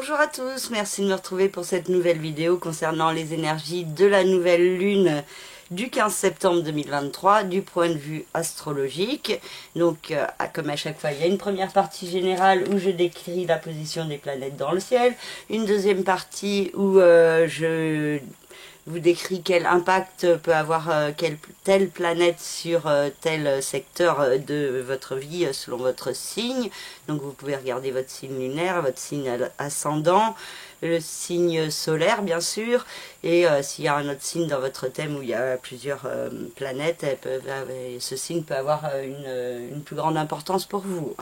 Bonjour à tous, merci de me retrouver pour cette nouvelle vidéo concernant les énergies de la nouvelle lune du 15 septembre 2023 du point de vue astrologique. Donc comme à chaque fois, il y a une première partie générale où je décris la position des planètes dans le ciel, une deuxième partie où je vous décrit quel impact peut avoir telle planète sur tel secteur de votre vie selon votre signe. Donc vous pouvez regarder votre signe lunaire, votre signe ascendant, le signe solaire bien sûr, et s'il y a un autre signe dans votre thème où il y a plusieurs planètes, ce signe peut avoir une plus grande importance pour vous.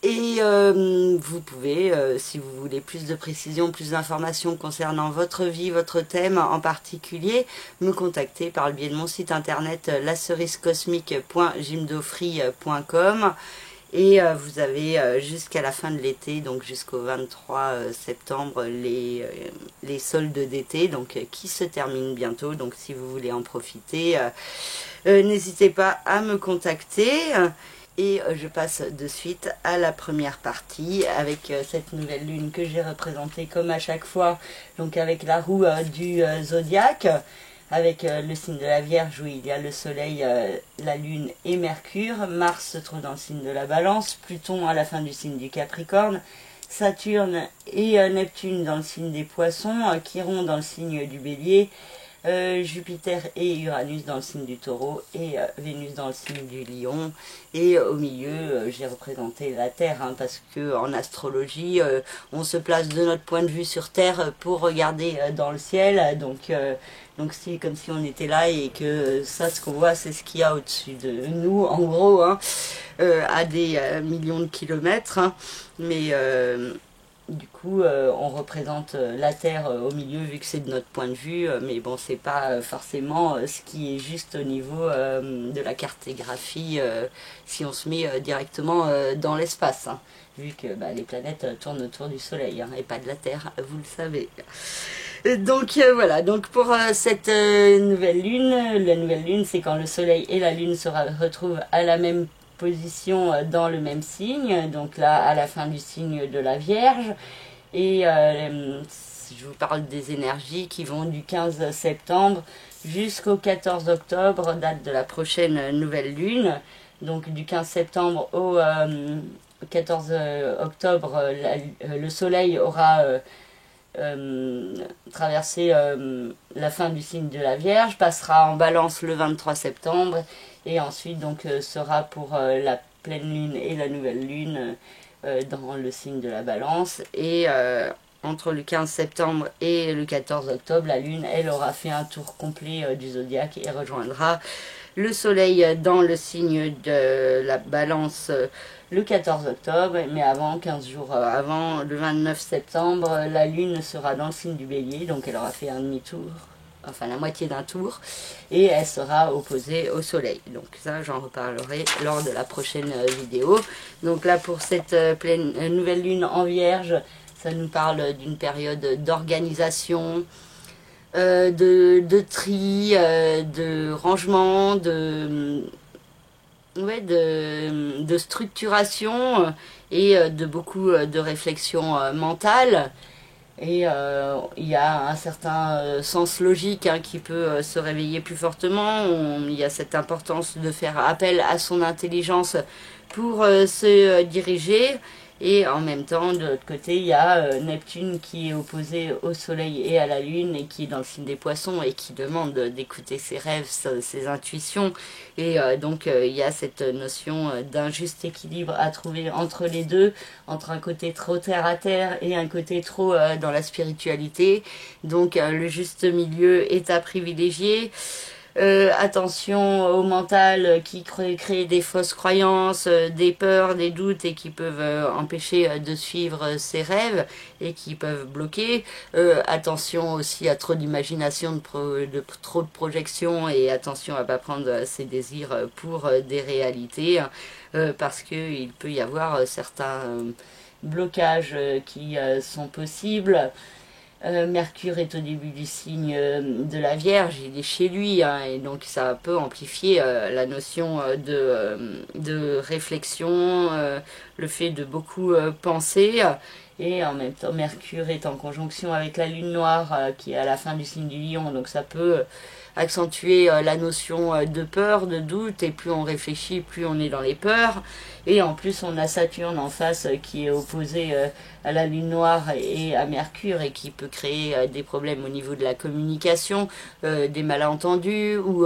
Et vous pouvez, si vous voulez plus de précision, plus d'informations concernant votre vie, votre thème en particulier, me contacter par le biais de mon site internet lacerisecosmique.jimdofree.com. Et vous avez jusqu'à la fin de l'été, donc jusqu'au 23 septembre, les soldes d'été, donc qui se terminent bientôt. Donc si vous voulez en profiter, n'hésitez pas à me contacter. Et je passe de suite à la première partie avec cette nouvelle lune que j'ai représentée comme à chaque fois, donc avec la roue du zodiaque, avec le signe de la Vierge où il y a le soleil, la lune et Mercure. Mars se trouve dans le signe de la Balance, Pluton à la fin du signe du Capricorne, Saturne et Neptune dans le signe des Poissons, Chiron dans le signe du Bélier, Jupiter et Uranus dans le signe du Taureau et Vénus dans le signe du Lion. Et au milieu, j'ai représenté la Terre, hein, parce que en astrologie, on se place de notre point de vue sur Terre pour regarder dans le ciel. Donc c'est comme si on était là et que ça, ce qu'on voit, c'est ce qu'il y a au-dessus de nous, en gros, hein, à des millions de kilomètres. Hein, mais du coup, on représente la Terre au milieu vu que c'est de notre point de vue, mais bon, c'est pas forcément ce qui est juste au niveau de la cartographie si on se met directement dans l'espace, hein, vu que les planètes tournent autour du Soleil, hein, et pas de la Terre, vous le savez. Donc voilà, donc pour cette nouvelle lune, la nouvelle lune, c'est quand le Soleil et la Lune se retrouvent à la même position dans le même signe, donc là à la fin du signe de la Vierge. Et je vous parle des énergies qui vont du 15 septembre jusqu'au 14 octobre, date de la prochaine nouvelle lune. Donc du 15 septembre au 14 octobre, le soleil aura traversé la fin du signe de la Vierge, passera en Balance le 23 septembre, et ensuite donc sera pour la pleine lune et la nouvelle lune dans le signe de la Balance. Et entre le 15 septembre et le 14 octobre, la lune, elle, aura fait un tour complet du zodiaque et rejoindra le soleil dans le signe de la Balance le 14 octobre, mais avant, 15 jours avant, le 29 septembre, la lune sera dans le signe du Bélier, donc elle aura fait un demi-tour, enfin la moitié d'un tour, et elle sera opposée au soleil. Donc ça, j'en reparlerai lors de la prochaine vidéo. Donc là, pour cette nouvelle lune en Vierge, ça nous parle d'une période d'organisation, de tri, de rangement, de structuration et de beaucoup de réflexion mentale. Et il y a un certain sens logique, hein, qui peut se réveiller plus fortement. Il y a cette importance de faire appel à son intelligence pour se diriger. Et en même temps, de l'autre côté, il y a Neptune qui est opposé au Soleil et à la Lune et qui est dans le signe des Poissons et qui demande d'écouter ses rêves, ses intuitions. Et donc, il y a cette notion d'un juste équilibre à trouver entre les deux, entre un côté trop terre à terre et un côté trop dans la spiritualité. Donc, le juste milieu est à privilégier. Attention au mental qui crée des fausses croyances, des peurs, des doutes et qui peuvent empêcher de suivre ses rêves et qui peuvent bloquer. Attention aussi à trop d'imagination, trop de projection, et attention à ne pas prendre ses désirs pour des réalités, parce qu'il peut y avoir certains blocages qui sont possibles. Mercure est au début du signe de la Vierge, il est chez lui, hein, et donc ça peut amplifier la notion de réflexion, le fait de beaucoup penser, Et en même temps, Mercure est en conjonction avec la Lune noire qui est à la fin du signe du Lion. Donc ça peut accentuer la notion de peur, de doute. Et plus on réfléchit, plus on est dans les peurs. Et en plus, on a Saturne en face qui est opposé à la Lune noire et à Mercure et qui peut créer des problèmes au niveau de la communication, des malentendus ou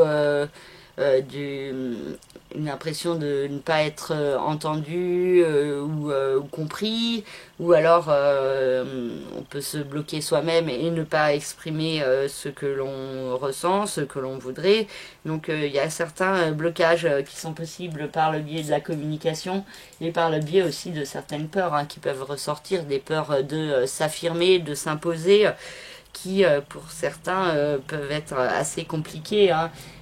une impression de ne pas être entendu ou compris, ou alors on peut se bloquer soi-même et ne pas exprimer ce que l'on ressent, ce que l'on voudrait. Donc il y a certains blocages qui sont possibles par le biais de la communication et par le biais aussi de certaines peurs qui peuvent ressortir, des peurs de s'affirmer, de s'imposer, qui pour certains peuvent être assez compliquées.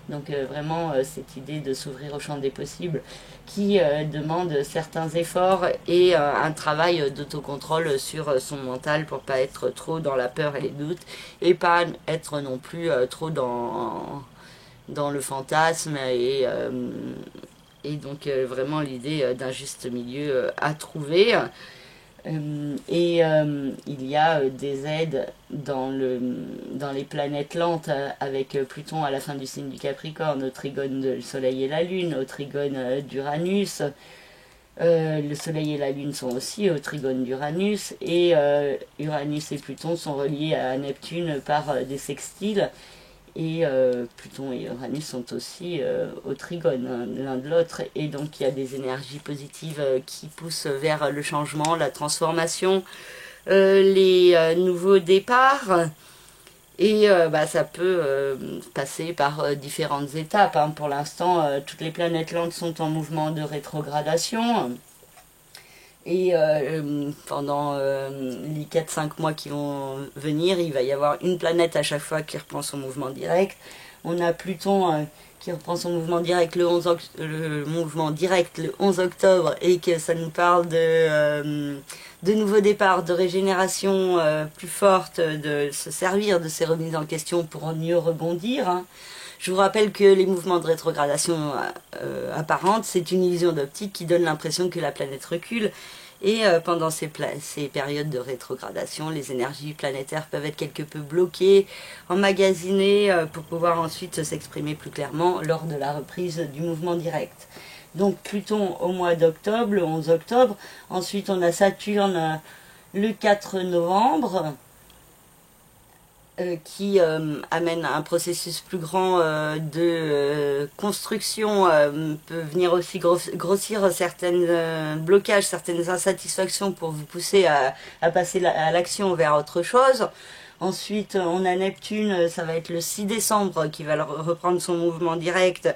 Donc vraiment cette idée de s'ouvrir au champ des possibles qui demande certains efforts et un travail d'autocontrôle sur son mental pour pas être trop dans la peur et les doutes et pas être non plus trop dans le fantasme et donc vraiment l'idée d'un juste milieu à trouver. Il y a des aides dans les planètes lentes avec Pluton à la fin du signe du Capricorne, au trigone du Soleil et la Lune, au trigone d'Uranus. Le Soleil et la Lune sont aussi au trigone d'Uranus et Uranus et Pluton sont reliés à Neptune par des sextiles. Et Pluton et Uranus sont aussi au trigone l'un de l'autre. Et donc il y a des énergies positives qui poussent vers le changement, la transformation, les nouveaux départs. Et ça peut passer par différentes étapes. Pour l'instant, toutes les planètes lentes sont en mouvement de rétrogradation. Et pendant les 4-5 mois qui vont venir, il va y avoir une planète à chaque fois qui reprend son mouvement direct. On a Pluton qui reprend son mouvement direct le 11 octobre et que ça nous parle de nouveaux départs, de régénération plus forte, de se servir de ces remises en question pour mieux rebondir. Je vous rappelle que les mouvements de rétrogradation apparente, c'est une illusion d'optique qui donne l'impression que la planète recule. Et pendant ces périodes de rétrogradation, les énergies planétaires peuvent être quelque peu bloquées, emmagasinées, pour pouvoir ensuite s'exprimer plus clairement lors de la reprise du mouvement direct. Donc Pluton au mois d'octobre, le 11 octobre. Ensuite on a Saturne le 4 novembre. Qui amène à un processus plus grand de construction, peut venir aussi grossir certains blocages, certaines insatisfactions pour vous pousser à passer à l'action vers autre chose. Ensuite, on a Neptune, ça va être le 6 décembre qui va reprendre son mouvement direct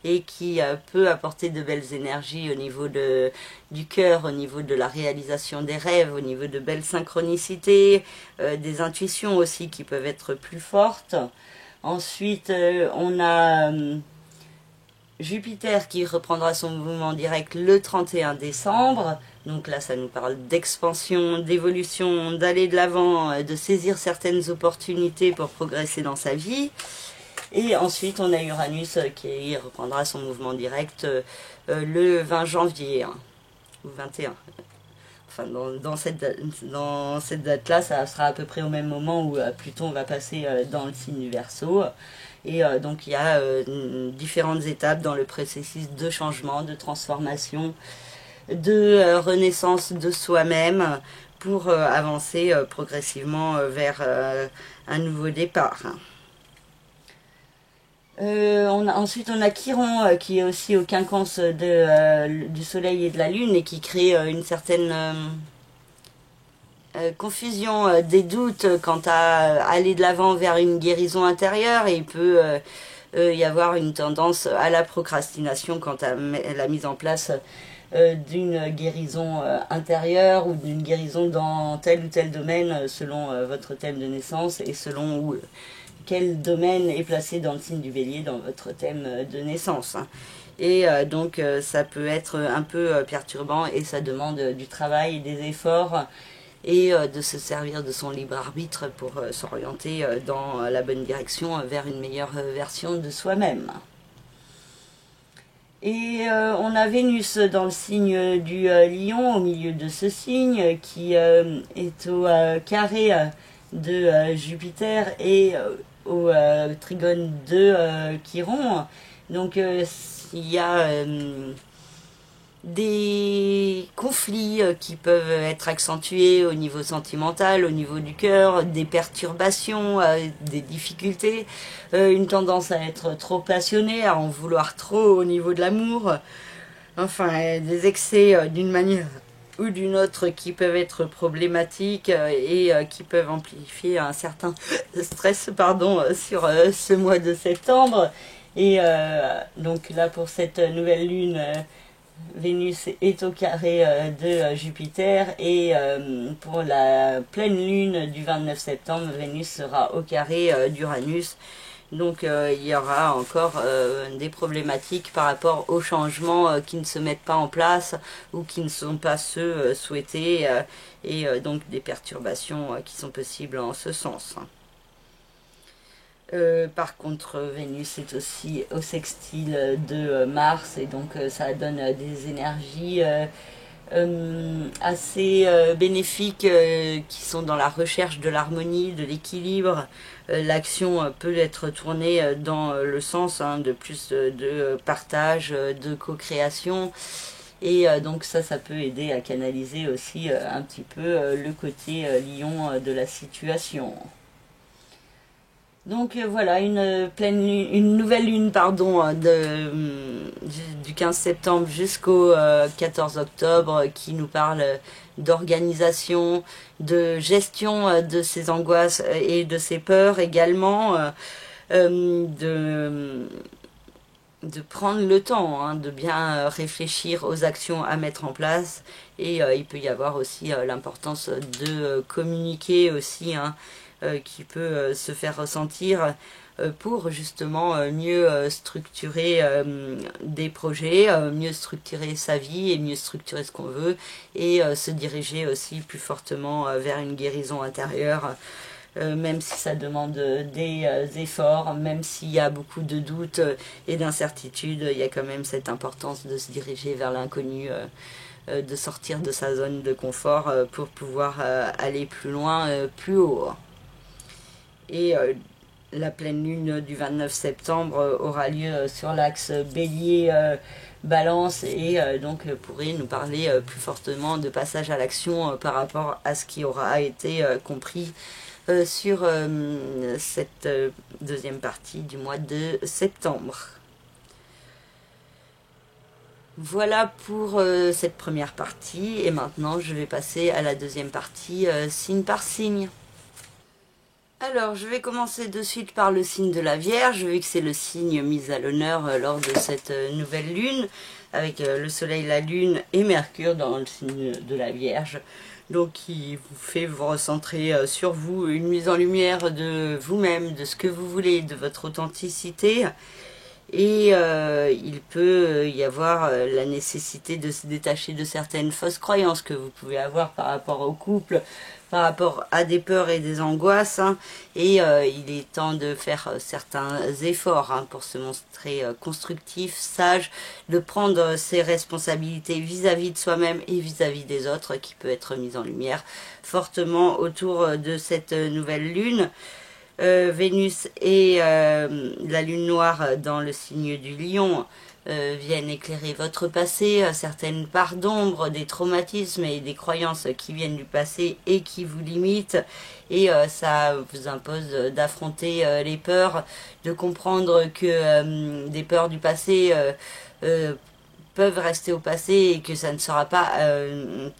et qui peut apporter de belles énergies au niveau du cœur, au niveau de la réalisation des rêves, au niveau de belles synchronicités, des intuitions aussi qui peuvent être plus fortes. Ensuite, on a Jupiter qui reprendra son mouvement direct le 31 décembre. Donc là, ça nous parle d'expansion, d'évolution, d'aller de l'avant, de saisir certaines opportunités pour progresser dans sa vie. Et ensuite, on a Uranus qui reprendra son mouvement direct le 20 janvier, ou 21. Enfin, dans cette date-là, ça sera à peu près au même moment où Pluton va passer dans le signe du Verseau. Et donc, il y a différentes étapes dans le processus de changement, de transformation, de renaissance de soi-même pour avancer progressivement vers un nouveau départ. Ensuite, on a Chiron qui est aussi au quinconce du Soleil et de la Lune et qui crée une certaine confusion, des doutes quant à aller de l'avant vers une guérison intérieure. Et il peut y avoir une tendance à la procrastination quant à la mise en place d'une guérison intérieure ou d'une guérison dans tel ou tel domaine selon votre thème de naissance et selon quel domaine est placé dans le signe du Bélier dans votre thème de naissance. Et donc ça peut être un peu perturbant et ça demande du travail et des efforts et de se servir de son libre arbitre pour s'orienter dans la bonne direction vers une meilleure version de soi-même. Et on a Vénus dans le signe du Lion, au milieu de ce signe, qui est au carré de Jupiter et au trigone de Chiron. Donc il y a des conflits qui peuvent être accentués au niveau sentimental, au niveau du cœur, des perturbations, des difficultés, une tendance à être trop passionné, à en vouloir trop au niveau de l'amour, enfin des excès d'une manière ou d'une autre qui peuvent être problématiques et qui peuvent amplifier un certain stress sur ce mois de septembre. Et donc là pour cette nouvelle lune, Vénus est au carré de Jupiter et pour la pleine lune du 29 septembre, Vénus sera au carré d'Uranus. Donc il y aura encore des problématiques par rapport aux changements qui ne se mettent pas en place ou qui ne sont pas ceux souhaités et donc des perturbations qui sont possibles en ce sens. Par contre, Vénus est aussi au sextile de Mars et donc ça donne des énergies assez bénéfiques qui sont dans la recherche de l'harmonie, de l'équilibre. L'action peut être tournée dans le sens de plus de partage, de co-création. Et donc ça peut aider à canaliser aussi un petit peu le côté lion de la situation. Donc voilà, une nouvelle lune du 15 septembre jusqu'au 14 octobre qui nous parle d'organisation, de gestion de ses angoisses et de ses peurs également, de prendre le temps de bien réfléchir aux actions à mettre en place. Et il peut y avoir aussi l'importance de communiquer aussi, qui peut se faire ressentir pour justement mieux structurer des projets, mieux structurer sa vie et mieux structurer ce qu'on veut et se diriger aussi plus fortement vers une guérison intérieure. Même si ça demande des efforts, même s'il y a beaucoup de doutes et d'incertitudes, il y a quand même cette importance de se diriger vers l'inconnu, de sortir de sa zone de confort pour pouvoir aller plus loin, plus haut. Et la pleine lune du 29 septembre aura lieu sur l'axe Bélier-Balance et donc pourrait nous parler plus fortement de passage à l'action par rapport à ce qui aura été compris sur cette deuxième partie du mois de septembre. Voilà pour cette première partie et maintenant je vais passer à la deuxième partie signe par signe. Alors, je vais commencer de suite par le signe de la Vierge, vu que c'est le signe mis à l'honneur lors de cette nouvelle lune, avec le Soleil, la Lune et Mercure dans le signe de la Vierge. Donc, qui vous fait vous recentrer sur vous, une mise en lumière de vous-même, de ce que vous voulez, de votre authenticité. Et il peut y avoir la nécessité de se détacher de certaines fausses croyances que vous pouvez avoir par rapport au couple, par rapport à des peurs et des angoisses. Et il est temps de faire certains efforts pour se montrer constructif, sage, de prendre ses responsabilités vis-à-vis de soi-même et vis-à-vis des autres, qui peut être mise en lumière fortement autour de cette nouvelle lune. Vénus et la lune noire dans le signe du Lion viennent éclairer votre passé, certaines parts d'ombre, des traumatismes et des croyances qui viennent du passé et qui vous limitent. Et ça vous impose d'affronter les peurs, de comprendre que des peurs du passé peuvent rester au passé et que ça ne sera pas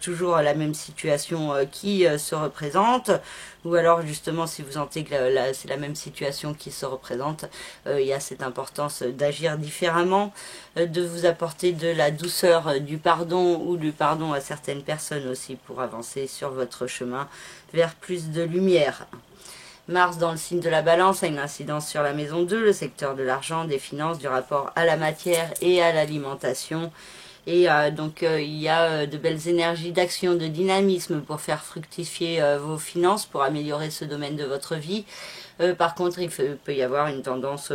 toujours la même situation qui se représente, ou alors justement si vous sentez que c'est la même situation qui se représente, il y a cette importance d'agir différemment, de vous apporter de la douceur, du pardon ou du pardon à certaines personnes aussi pour avancer sur votre chemin vers plus de lumière. Mars dans le signe de la Balance a une incidence sur la maison 2, le secteur de l'argent, des finances, du rapport à la matière et à l'alimentation. Et donc il y a de belles énergies d'action, de dynamisme pour faire fructifier vos finances, pour améliorer ce domaine de votre vie. Par contre, peut y avoir une tendance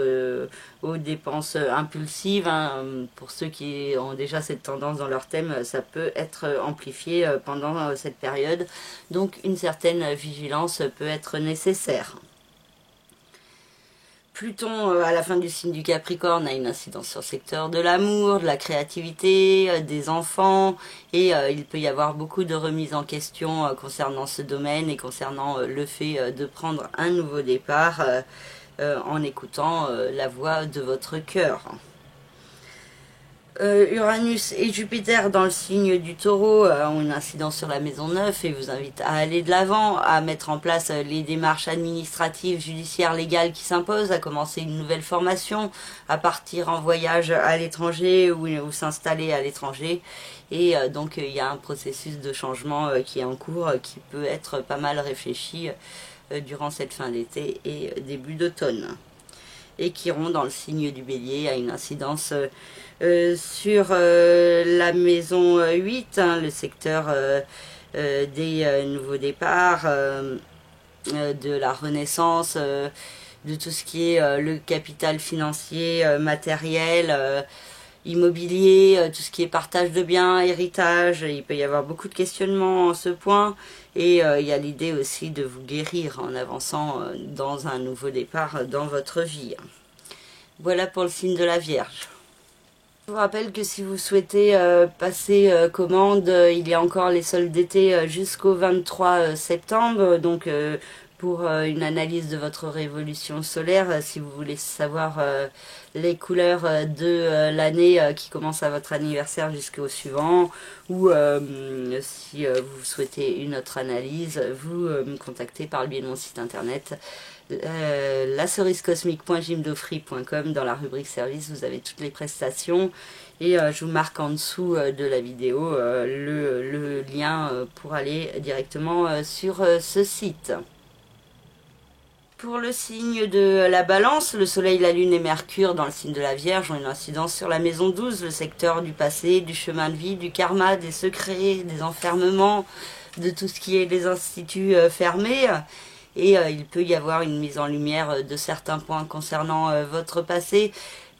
aux dépenses impulsives. Hein. Pour ceux qui ont déjà cette tendance dans leur thème, ça peut être amplifié pendant cette période. Donc une certaine vigilance peut être nécessaire. Pluton, à la fin du signe du Capricorne, a une incidence sur le secteur de l'amour, de la créativité, des enfants, et il peut y avoir beaucoup de remises en question concernant ce domaine et concernant le fait de prendre un nouveau départ en écoutant la voix de votre cœur. Uranus et Jupiter dans le signe du Taureau ont une incidence sur la maison 9 et vous invitent à aller de l'avant, à mettre en place les démarches administratives, judiciaires, légales qui s'imposent, à commencer une nouvelle formation, à partir en voyage à l'étranger ou s'installer à l'étranger. Et donc il y a un processus de changement qui est en cours, qui peut être pas mal réfléchi durant cette fin d'été et début d'automne. Et Chiron dans le signe du Bélier a une incidence sur la maison 8, hein, le secteur des nouveaux départs, de la renaissance, de tout ce qui est le capital financier, matériel, immobilier, tout ce qui est partage de biens, héritage. Il peut y avoir beaucoup de questionnements en ce point. Et il y a l'idée aussi de vous guérir en avançant dans un nouveau départ dans votre vie. Voilà pour le signe de la Vierge. Je vous rappelle que si vous souhaitez passer commande, il y a encore les soldes d'été jusqu'au 23 septembre. Donc pour une analyse de votre révolution solaire, si vous voulez savoir les couleurs de l'année qui commence à votre anniversaire jusqu'au suivant, ou si vous souhaitez une autre analyse, vous me contactez par le biais de mon site internet lacerisecosmique.jimdofree.com. Dans la rubrique service, vous avez toutes les prestations et je vous marque en dessous de la vidéo le lien pour aller directement sur ce site. Pour le signe de la Balance, le Soleil, la Lune et Mercure dans le signe de la Vierge ont une incidence sur la maison 12, le secteur du passé, du chemin de vie, du karma, des secrets, des enfermements, de tout ce qui est des instituts fermés. Et il peut y avoir une mise en lumière de certains points concernant votre passé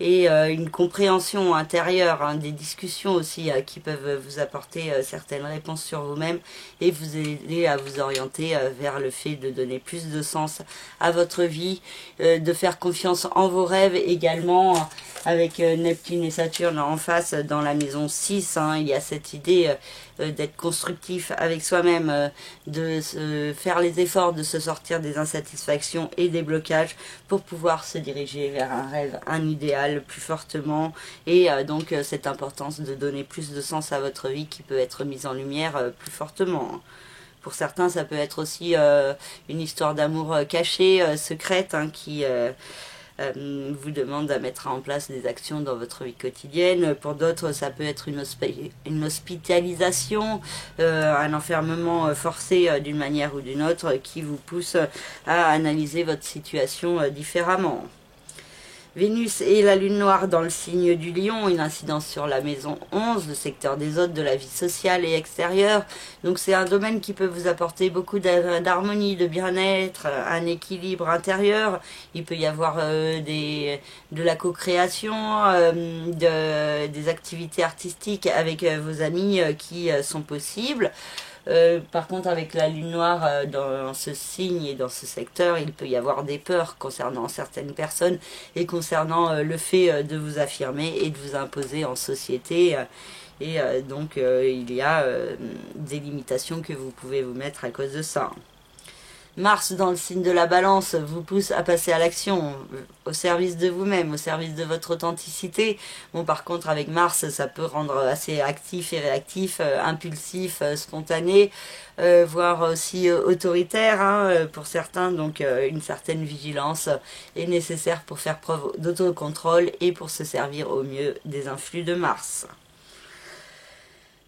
et une compréhension intérieure, hein, des discussions aussi qui peuvent vous apporter certaines réponses sur vous-même et vous aider à vous orienter vers le fait de donner plus de sens à votre vie, de faire confiance en vos rêves également, avec Neptune et Saturne en face dans la maison 6, hein, il y a cette idée d'être constructif avec soi-même, de faire les efforts de se sortir des insatisfactions et des blocages pour pouvoir se diriger vers un rêve, un idéal plus fortement, et donc cette importance de donner plus de sens à votre vie qui peut être mise en lumière plus fortement. Pour certains, ça peut être aussi une histoire d'amour cachée, secrète, hein, qui vous demande à mettre en place des actions dans votre vie quotidienne. Pour d'autres, ça peut être une hospitalisation, un enfermement forcé d'une manière ou d'une autre qui vous pousse à analyser votre situation différemment. Vénus et la Lune noire dans le signe du Lion, une incidence sur la maison 11, le secteur des autres, de la vie sociale et extérieure. Donc c'est un domaine qui peut vous apporter beaucoup d'harmonie, de bien-être, un équilibre intérieur. Il peut y avoir de la co-création, des activités artistiques avec vos amis qui sont possibles. Par contre, avec la lune noire dans ce signe et dans ce secteur, il peut y avoir des peurs concernant certaines personnes et concernant le fait de vous affirmer et de vous imposer en société. Et donc, il y a des limitations que vous pouvez vous mettre à cause de ça. Mars dans le signe de la Balance vous pousse à passer à l'action, au service de vous-même, au service de votre authenticité. Bon, par contre, avec Mars, ça peut rendre assez actif et réactif, impulsif, spontané, voire aussi autoritaire, hein, pour certains. Donc, une certaine vigilance est nécessaire pour faire preuve d'autocontrôle et pour se servir au mieux des influx de Mars.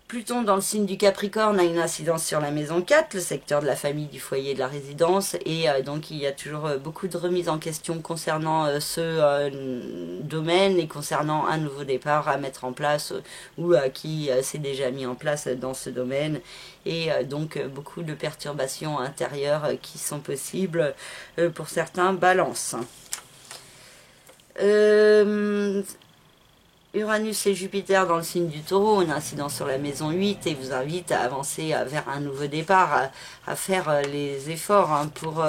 Pluton dans le signe du Capricorne a une incidence sur la maison 4, le secteur de la famille, du foyer, de la résidence, et donc il y a toujours beaucoup de remises en question concernant ce domaine et concernant un nouveau départ à mettre en place ou qui s'est déjà mis en place dans ce domaine, et donc beaucoup de perturbations intérieures qui sont possibles pour certains balances. Uranus et Jupiter dans le signe du Taureau, une incidence sur la maison 8 et vous invite à avancer vers un nouveau départ, à faire les efforts pour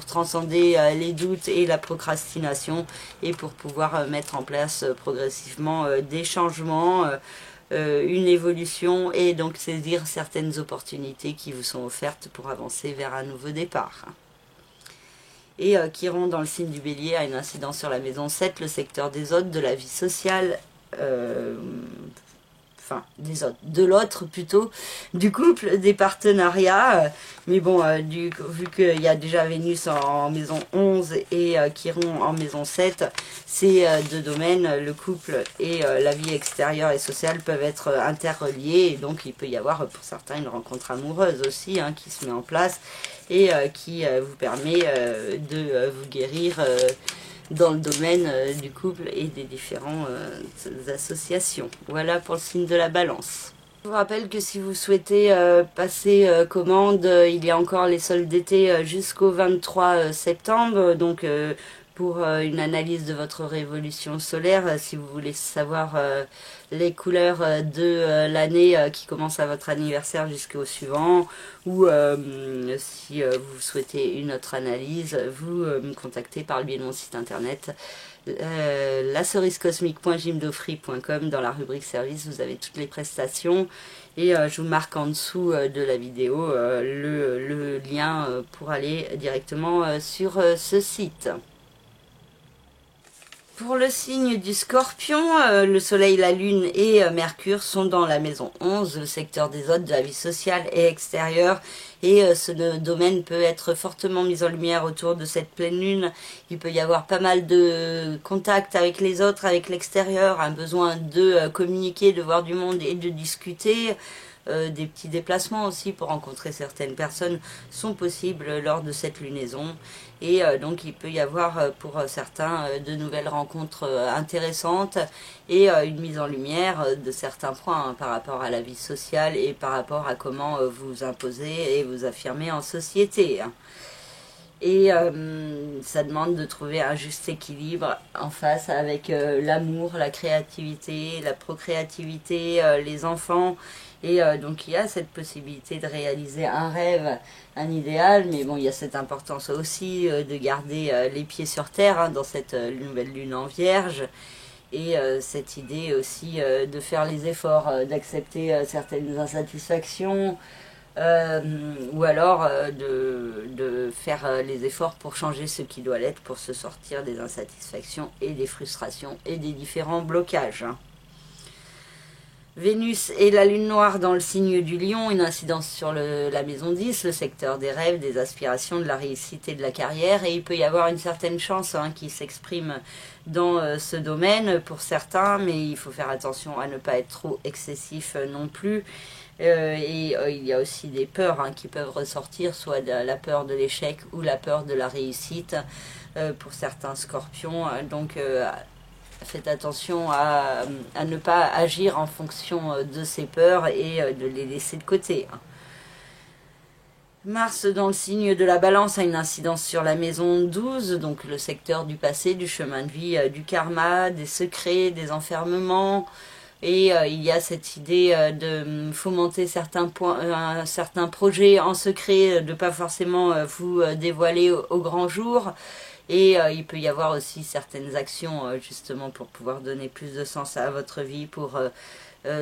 transcender les doutes et la procrastination et pour pouvoir mettre en place progressivement des changements, une évolution et donc saisir certaines opportunités qui vous sont offertes pour avancer vers un nouveau départ. Et Chiron dans le signe du Bélier a une incidence sur la maison 7, le secteur des autres, de la vie sociale, des autres, de l'autre plutôt, du couple, des partenariats, mais bon, vu qu'il y a déjà Vénus en maison 11 et Chiron en maison 7, ces deux domaines, le couple et la vie extérieure et sociale peuvent être interreliés, et donc il peut y avoir pour certains une rencontre amoureuse aussi qui se met en place et qui vous permet de vous guérir dans le domaine du couple et des différentes associations. Voilà pour le signe de la Balance. Je vous rappelle que si vous souhaitez passer commande, il y a encore les soldes d'été jusqu'au 23 septembre, donc pour une analyse de votre révolution solaire, si vous voulez savoir les couleurs de l'année qui commence à votre anniversaire jusqu'au suivant, ou si vous souhaitez une autre analyse, vous me contactez par le biais de mon site internet lacerisecosmique.jimdofree.com. Dans la rubrique service, vous avez toutes les prestations et je vous marque en dessous de la vidéo le lien pour aller directement sur ce site. Pour le signe du Scorpion, le Soleil, la Lune et Mercure sont dans la maison 11, le secteur des autres, de la vie sociale et extérieure. Et ce domaine peut être fortement mis en lumière autour de cette pleine lune. Il peut y avoir pas mal de contacts avec les autres, avec l'extérieur, un besoin de communiquer, de voir du monde et de discuter. Des petits déplacements aussi pour rencontrer certaines personnes sont possibles lors de cette lunaison, et donc il peut y avoir pour certains de nouvelles rencontres intéressantes et une mise en lumière de certains points par rapport à la vie sociale et par rapport à comment vous imposer et vous affirmer en société. Et ça demande de trouver un juste équilibre en face avec l'amour, la créativité, la procréativité, les enfants. Et donc il y a cette possibilité de réaliser un rêve, un idéal, mais bon, il y a cette importance aussi de garder les pieds sur terre dans cette nouvelle lune en Vierge. Et cette idée aussi de faire les efforts, d'accepter certaines insatisfactions, ou alors de faire les efforts pour changer ce qui doit l'être, pour se sortir des insatisfactions et des frustrations et des différents blocages. Vénus et la lune noire dans le signe du Lion, une incidence sur la maison 10, le secteur des rêves, des aspirations, de la réussite et de la carrière. Et il peut y avoir une certaine chance qui s'exprime dans ce domaine pour certains, mais il faut faire attention à ne pas être trop excessif non plus. Il y a aussi des peurs qui peuvent ressortir, soit la peur de l'échec ou la peur de la réussite pour certains scorpions. Donc faites attention à ne pas agir en fonction de ces peurs et de les laisser de côté. Mars dans le signe de la Balance a une incidence sur la maison 12, donc le secteur du passé, du chemin de vie, du karma, des secrets, des enfermements. Et il y a cette idée de fomenter certains projets en secret, de ne pas forcément vous dévoiler au grand jour. Et il peut y avoir aussi certaines actions justement pour pouvoir donner plus de sens à votre vie, pour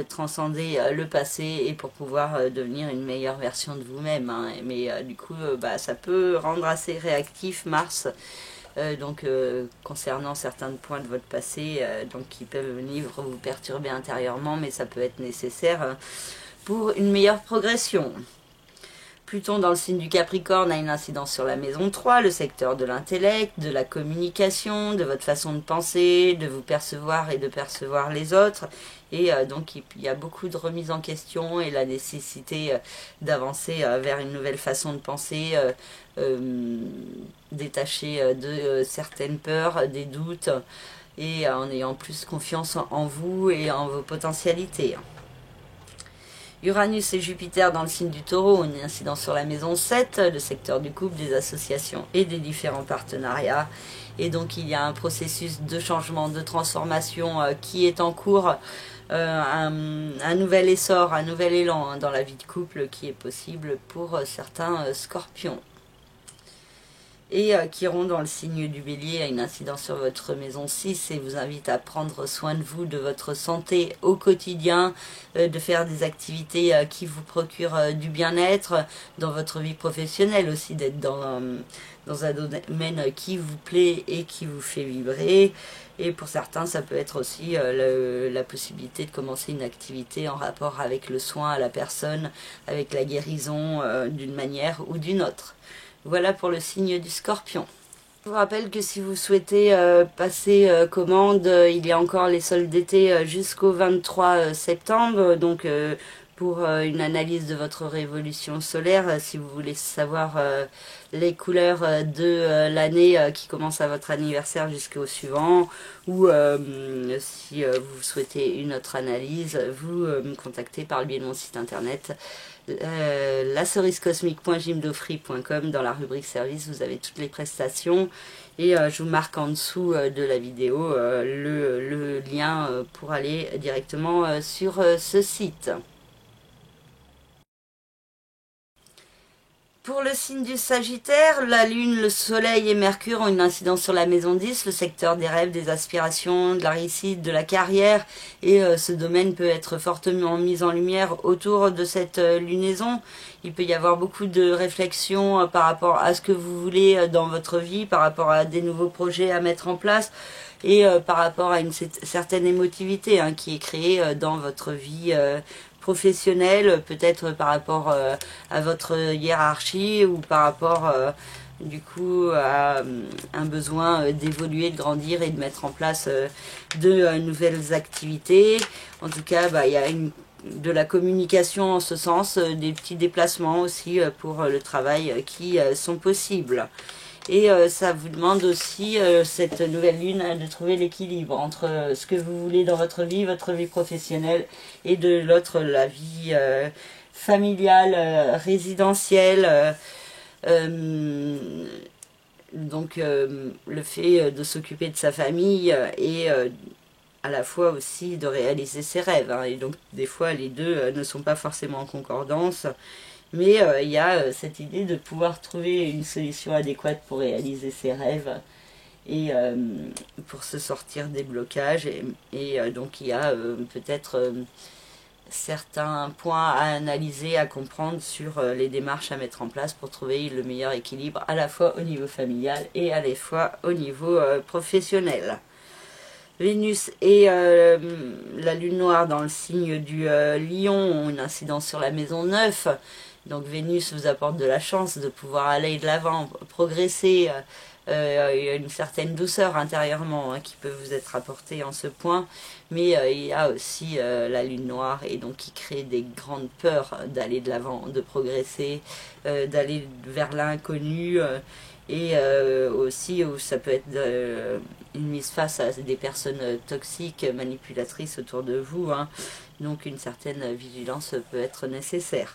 transcender le passé et pour pouvoir devenir une meilleure version de vous-même. Mais du coup, ça peut rendre assez réactif Mars. Concernant certains points de votre passé qui peuvent venir vous perturber intérieurement, mais ça peut être nécessaire pour une meilleure progression. Pluton dans le signe du Capricorne a une incidence sur la maison 3, le secteur de l'intellect, de la communication, de votre façon de penser, de vous percevoir et de percevoir les autres. Et donc il y a beaucoup de remise en question et la nécessité d'avancer vers une nouvelle façon de penser, détachée de certaines peurs, des doutes, et en ayant plus confiance en vous et en vos potentialités. Uranus et Jupiter dans le signe du Taureau ont une incidence sur la maison 7, le secteur du couple, des associations et des différents partenariats. Et donc il y a un processus de changement, de transformation qui est en cours, un nouvel essor, un nouvel élan dans la vie de couple qui est possible pour certains scorpions. Et Chiron dans le signe du Bélier a une incidence sur votre maison 6 et vous invite à prendre soin de vous, de votre santé au quotidien, de faire des activités qui vous procurent du bien-être dans votre vie professionnelle aussi, d'être dans un domaine qui vous plaît et qui vous fait vibrer. Et pour certains, ça peut être aussi la possibilité de commencer une activité en rapport avec le soin à la personne, avec la guérison d'une manière ou d'une autre. Voilà pour le signe du Scorpion. Je vous rappelle que si vous souhaitez passer commande, il y a encore les soldes d'été jusqu'au 23 septembre. Donc pour une analyse de votre révolution solaire, si vous voulez savoir les couleurs de l'année qui commence à votre anniversaire jusqu'au suivant, ou si vous souhaitez une autre analyse, vous me contactez par le biais de mon site internet lacerisecosmique.gymdofree.com. Dans la rubrique service, vous avez toutes les prestations et je vous marque en dessous de la vidéo le lien pour aller directement sur ce site. Pour le signe du Sagittaire, la Lune, le Soleil et Mercure ont une incidence sur la maison 10, le secteur des rêves, des aspirations, de la réussite, de la carrière. Et ce domaine peut être fortement mis en lumière autour de cette lunaison. Il peut y avoir beaucoup de réflexions par rapport à ce que vous voulez dans votre vie, par rapport à des nouveaux projets à mettre en place et par rapport à une certaine émotivité qui est créée dans votre vie professionnel, peut-être par rapport à votre hiérarchie ou par rapport du coup à un besoin d'évoluer, de grandir et de mettre en place de nouvelles activités. En tout cas, il y a de la communication en ce sens, des petits déplacements aussi pour le travail qui sont possibles. Et ça vous demande aussi, cette nouvelle lune, de trouver l'équilibre entre ce que vous voulez dans votre vie professionnelle, et de l'autre, la vie familiale, résidentielle. Donc le fait de s'occuper de sa famille et à la fois aussi de réaliser ses rêves. Et donc des fois les deux ne sont pas forcément en concordance. Mais il y a cette idée de pouvoir trouver une solution adéquate pour réaliser ses rêves et pour se sortir des blocages. Et donc il y a peut-être certains points à analyser, à comprendre sur les démarches à mettre en place pour trouver le meilleur équilibre à la fois au niveau familial et à la fois au niveau professionnel. Vénus et la lune noire dans le signe du Lion ont une incidence sur la maison 9. Donc Vénus vous apporte de la chance de pouvoir aller de l'avant, progresser. Il y a une certaine douceur intérieurement qui peut vous être apportée en ce point. Mais il y a aussi la lune noire et donc qui crée des grandes peurs d'aller de l'avant, de progresser, d'aller vers l'inconnu. Et aussi où ça peut être une mise face à des personnes toxiques, manipulatrices autour de vous. Donc une certaine vigilance peut être nécessaire.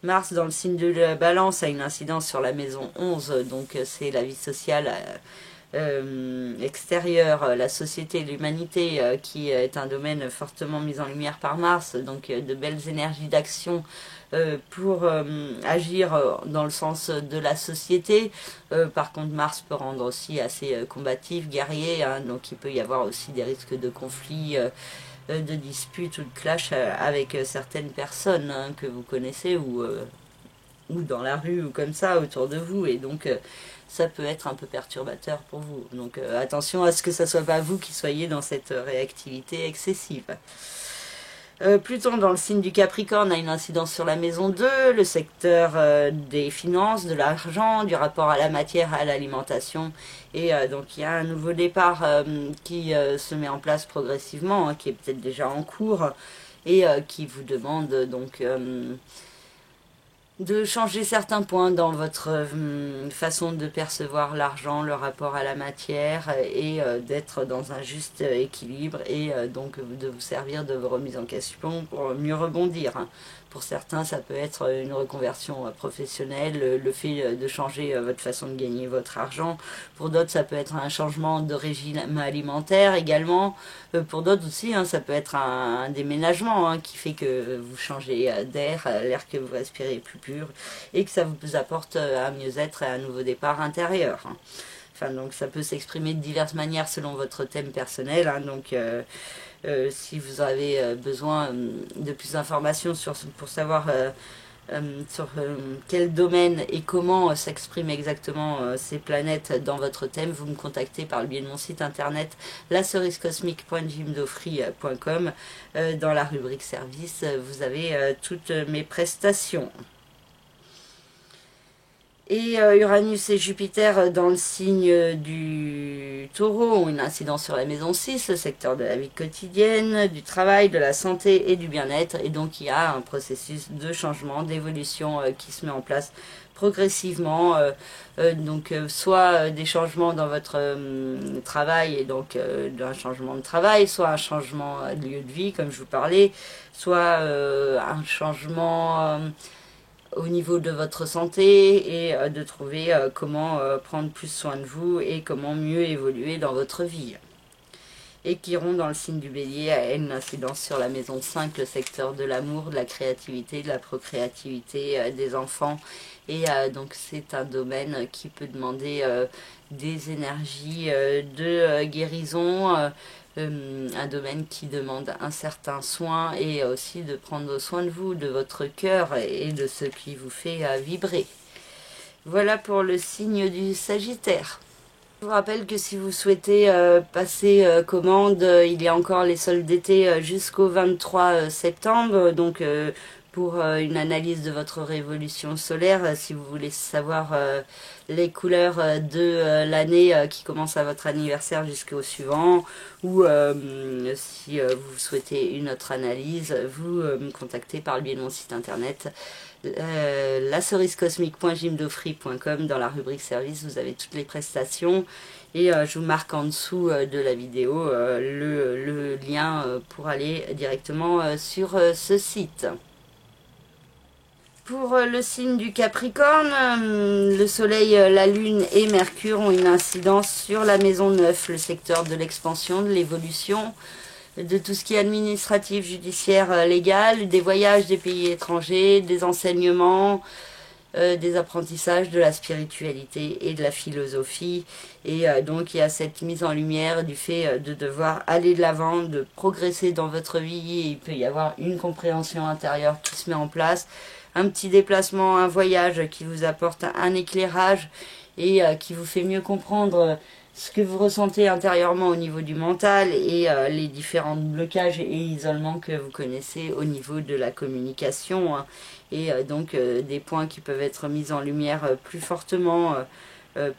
Mars dans le signe de la Balance a une incidence sur la maison 11, donc c'est la vie sociale extérieure, la société, l'humanité qui est un domaine fortement mis en lumière par Mars, donc de belles énergies d'action pour agir dans le sens de la société. Par contre Mars peut rendre aussi assez combatif, guerrier, donc il peut y avoir aussi des risques de conflits, de disputes ou de clash avec certaines personnes que vous connaissez ou dans la rue ou comme ça autour de vous, et donc ça peut être un peu perturbateur pour vous. Donc attention à ce que ça soit pas vous qui soyez dans cette réactivité excessive. Pluton dans le signe du Capricorne a une incidence sur la maison 2, le secteur des finances, de l'argent, du rapport à la matière, à l'alimentation. Et donc il y a un nouveau départ qui se met en place progressivement, hein, qui est peut-être déjà en cours, et qui vous demande donc de changer certains points dans votre façon de percevoir l'argent, le rapport à la matière, et d'être dans un juste équilibre, et donc de vous servir de vos remises en question pour mieux rebondir. Pour certains, ça peut être une reconversion professionnelle, le fait de changer votre façon de gagner votre argent. Pour d'autres, ça peut être un changement de régime alimentaire également. Pour d'autres aussi, hein, ça peut être un déménagement, hein, qui fait que vous changez d'air, l'air que vous respirez est plus pur, et que ça vous apporte un mieux-être et un nouveau départ intérieur. Enfin, donc ça peut s'exprimer de diverses manières selon votre thème personnel, hein, donc si vous avez besoin de plus d'informations pour savoir sur quel domaine et comment s'expriment exactement ces planètes dans votre thème, vous me contactez par le biais de mon site internet lacerisecosmique.jimdofree.com. Dans la rubrique service, vous avez toutes mes prestations. Et Uranus et Jupiter dans le signe du Taureau ont une incidence sur la maison 6, le secteur de la vie quotidienne, du travail, de la santé et du bien-être. Et donc il y a un processus de changement, d'évolution qui se met en place progressivement. Donc soit des changements dans votre travail, et donc un changement de travail, soit un changement de lieu de vie comme je vous parlais, soit un changement au niveau de votre santé, et de trouver comment prendre plus soin de vous et comment mieux évoluer dans votre vie. Et Chiron dans le signe du Bélier a une incidence sur la maison 5, le secteur de l'amour, de la créativité, de la procréativité, des enfants. Et donc c'est un domaine qui peut demander des énergies de guérison, un domaine qui demande un certain soin, et aussi de prendre soin de vous, de votre cœur et de ce qui vous fait vibrer. Voilà pour le signe du Sagittaire. Je vous rappelle que si vous souhaitez passer commande, il y a encore les soldes d'été jusqu'au 23 septembre. Donc pour une analyse de votre révolution solaire, si vous voulez savoir les couleurs de l'année qui commence à votre anniversaire jusqu'au suivant, ou si vous souhaitez une autre analyse, vous me contactez par le biais de mon site internet lacerisecosmique.jimdofree.com. Dans la rubrique service, vous avez toutes les prestations, et je vous marque en dessous de la vidéo le lien pour aller directement sur ce site. Pour le signe du Capricorne, le Soleil, la Lune et Mercure ont une incidence sur la maison 9, le secteur de l'expansion, de l'évolution, de tout ce qui est administratif, judiciaire, légal, des voyages des pays étrangers, des enseignements, des apprentissages, de la spiritualité et de la philosophie. Et donc il y a cette mise en lumière du fait de devoir aller de l'avant, de progresser dans votre vie. Et il peut y avoir une compréhension intérieure qui se met en place, un petit déplacement, un voyage qui vous apporte un éclairage, et qui vous fait mieux comprendre ce que vous ressentez intérieurement au niveau du mental, et les différents blocages et isolements que vous connaissez au niveau de la communication, hein. Et donc des points qui peuvent être mis en lumière plus fortement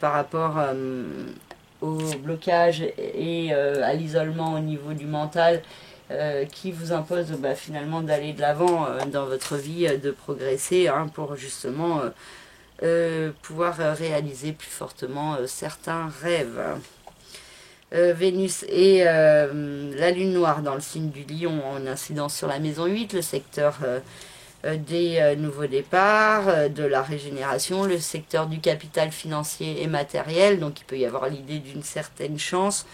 par rapport au blocage et à l'isolement au niveau du mental, qui vous impose finalement d'aller de l'avant dans votre vie, de progresser, hein, pour justement pouvoir réaliser plus fortement certains rêves. Vénus et la Lune noire dans le signe du Lion ont une incidence sur la maison 8, le secteur des nouveaux départs, de la régénération, le secteur du capital financier et matériel. Donc il peut y avoir l'idée d'une certaine chance,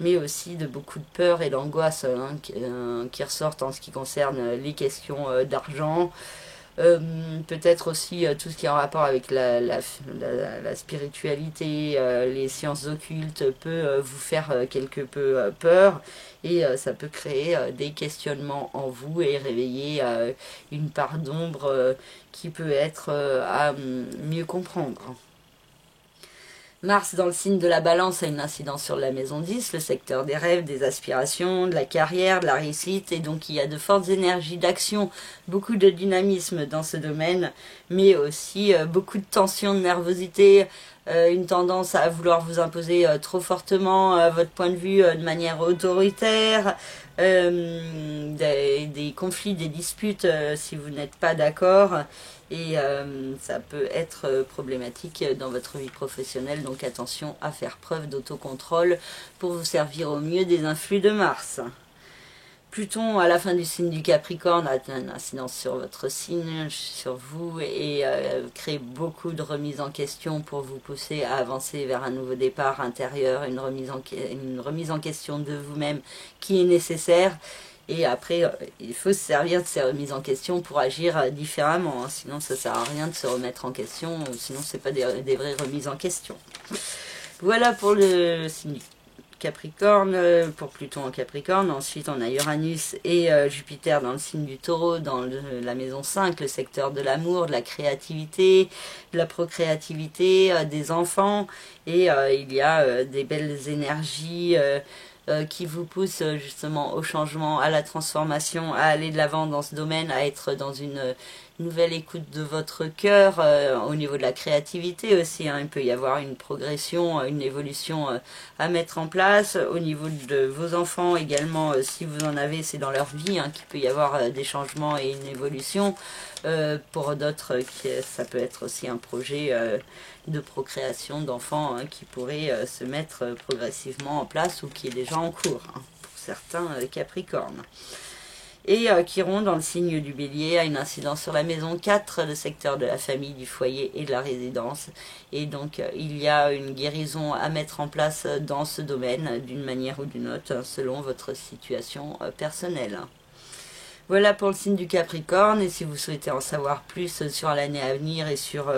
mais aussi de beaucoup de peur et d'angoisse, hein, qui ressortent en ce qui concerne les questions d'argent. Peut-être aussi tout ce qui est en rapport avec la spiritualité, les sciences occultes peut vous faire quelque peu peur, et ça peut créer des questionnements en vous et réveiller une part d'ombre qui peut être à mieux comprendre. Mars dans le signe de la Balance a une incidence sur la maison 10, le secteur des rêves, des aspirations, de la carrière, de la réussite, et donc il y a de fortes énergies d'action, beaucoup de dynamisme dans ce domaine, mais aussi beaucoup de tension, de nervosité, une tendance à vouloir vous imposer trop fortement votre point de vue de manière autoritaire, des conflits, des disputes si vous n'êtes pas d'accord. Et ça peut être problématique dans votre vie professionnelle, donc attention à faire preuve d'autocontrôle pour vous servir au mieux des influx de Mars. Pluton, à la fin du signe du Capricorne, a une incidence sur votre signe, sur vous, et crée beaucoup de remises en question pour vous pousser à avancer vers un nouveau départ intérieur, une remise en question de vous-même qui est nécessaire. Et après, il faut se servir de ces remises en question pour agir différemment. Hein. Sinon, ça sert à rien de se remettre en question. Sinon, c'est pas des vraies remises en question. Voilà pour le signe du Capricorne, pour Pluton en Capricorne. Ensuite, on a Uranus et Jupiter dans le signe du Taureau, dans la maison 5, le secteur de l'amour, de la créativité, de la procréativité, des enfants. Et il y a des belles énergies qui vous pousse justement au changement, à la transformation, à aller de l'avant dans ce domaine, à être dans une nouvelle écoute de votre cœur, au niveau de la créativité aussi, hein. Il peut y avoir une progression, une évolution à mettre en place. Au niveau de vos enfants également, si vous en avez, c'est dans leur vie hein, qu'il peut y avoir des changements et une évolution. Pour d'autres, ça peut être aussi un projet de procréation d'enfants hein, qui pourrait se mettre progressivement en place ou qui est déjà en cours, hein, pour certains Capricornes. Et Chiron, dans le signe du Bélier, a une incidence sur la maison 4, le secteur de la famille, du foyer et de la résidence. Et donc, il y a une guérison à mettre en place dans ce domaine, d'une manière ou d'une autre, selon votre situation personnelle. Voilà pour le signe du Capricorne, et si vous souhaitez en savoir plus sur l'année à venir et sur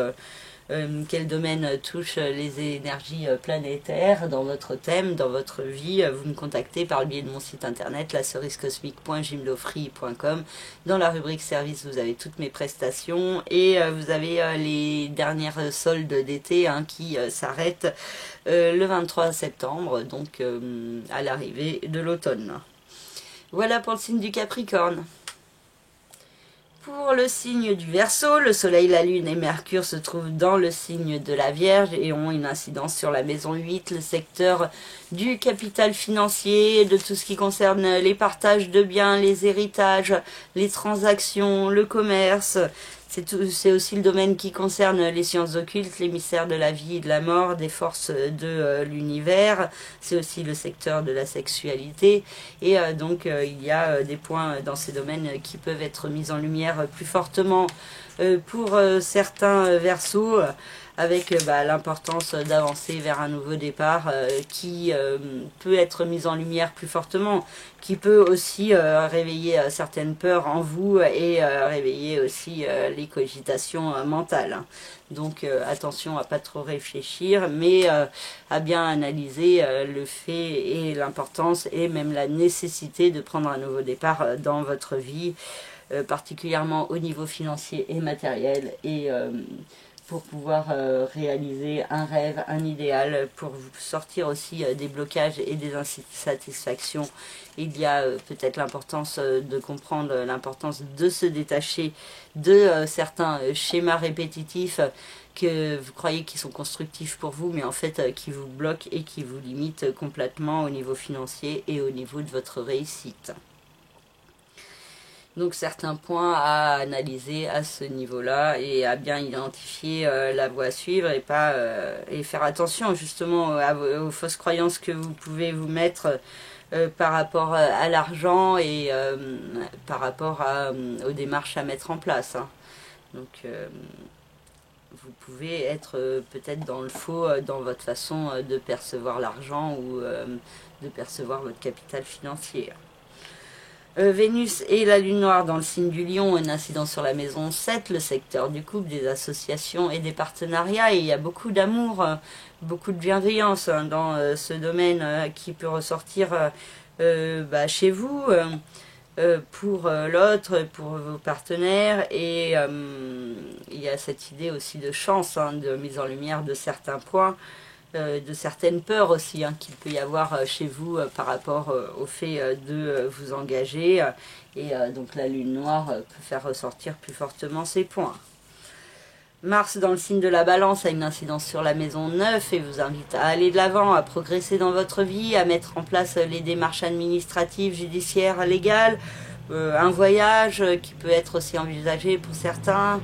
quel domaine touche les énergies planétaires dans votre thème, dans votre vie, vous me contactez par le biais de mon site internet lacerisecosmique.gymnofree.com. Dans la rubrique service, vous avez toutes mes prestations et vous avez les dernières soldes d'été hein, qui s'arrêtent le 23 septembre, donc à l'arrivée de l'automne. Voilà pour le signe du Capricorne. Pour le signe du Verseau, le Soleil, la Lune et Mercure se trouvent dans le signe de la Vierge et ont une incidence sur la maison 8, le secteur du capital financier, de tout ce qui concerne les partages de biens, les héritages, les transactions, le commerce. C'est aussi le domaine qui concerne les sciences occultes, les mystères de la vie et de la mort, des forces de l'univers. C'est aussi le secteur de la sexualité. Et donc, il y a des points dans ces domaines qui peuvent être mis en lumière plus fortement pour certains Verseaux, avec l'importance d'avancer vers un nouveau départ qui peut être mis en lumière plus fortement, qui peut aussi réveiller certaines peurs en vous et réveiller aussi les cogitations mentales. Donc attention à pas trop réfléchir, mais à bien analyser le fait et l'importance et même la nécessité de prendre un nouveau départ dans votre vie, particulièrement au niveau financier et matériel, et pour pouvoir réaliser un rêve, un idéal, pour vous sortir aussi des blocages et des insatisfactions. Il y a peut-être l'importance de comprendre l'importance de se détacher de certains schémas répétitifs que vous croyez qui sont constructifs pour vous, mais en fait qui vous bloquent et qui vous limitent complètement au niveau financier et au niveau de votre réussite. Donc certains points à analyser à ce niveau-là et à bien identifier la voie à suivre et pas et faire attention justement aux fausses croyances que vous pouvez vous mettre par rapport à l'argent et par rapport aux démarches à mettre en place. Hein. Donc vous pouvez être peut-être dans le faux dans votre façon de percevoir l'argent ou de percevoir votre capital financier. Vénus et la Lune noire dans le signe du Lion, une incidence sur la maison 7, le secteur du couple, des associations et des partenariats. Et il y a beaucoup d'amour, beaucoup de bienveillance hein, dans ce domaine qui peut ressortir chez vous, pour l'autre, pour vos partenaires. Et il y a cette idée aussi de chance, hein, de mise en lumière de certains points de certaines peurs aussi qu'il peut y avoir chez vous par rapport au fait de vous engager. Et donc la lune noire peut faire ressortir plus fortement ces points. Mars dans le signe de la Balance a une incidence sur la maison 9 et vous invite à aller de l'avant, à progresser dans votre vie, à mettre en place les démarches administratives, judiciaires, légales, un voyage qui peut être aussi envisagé pour certains,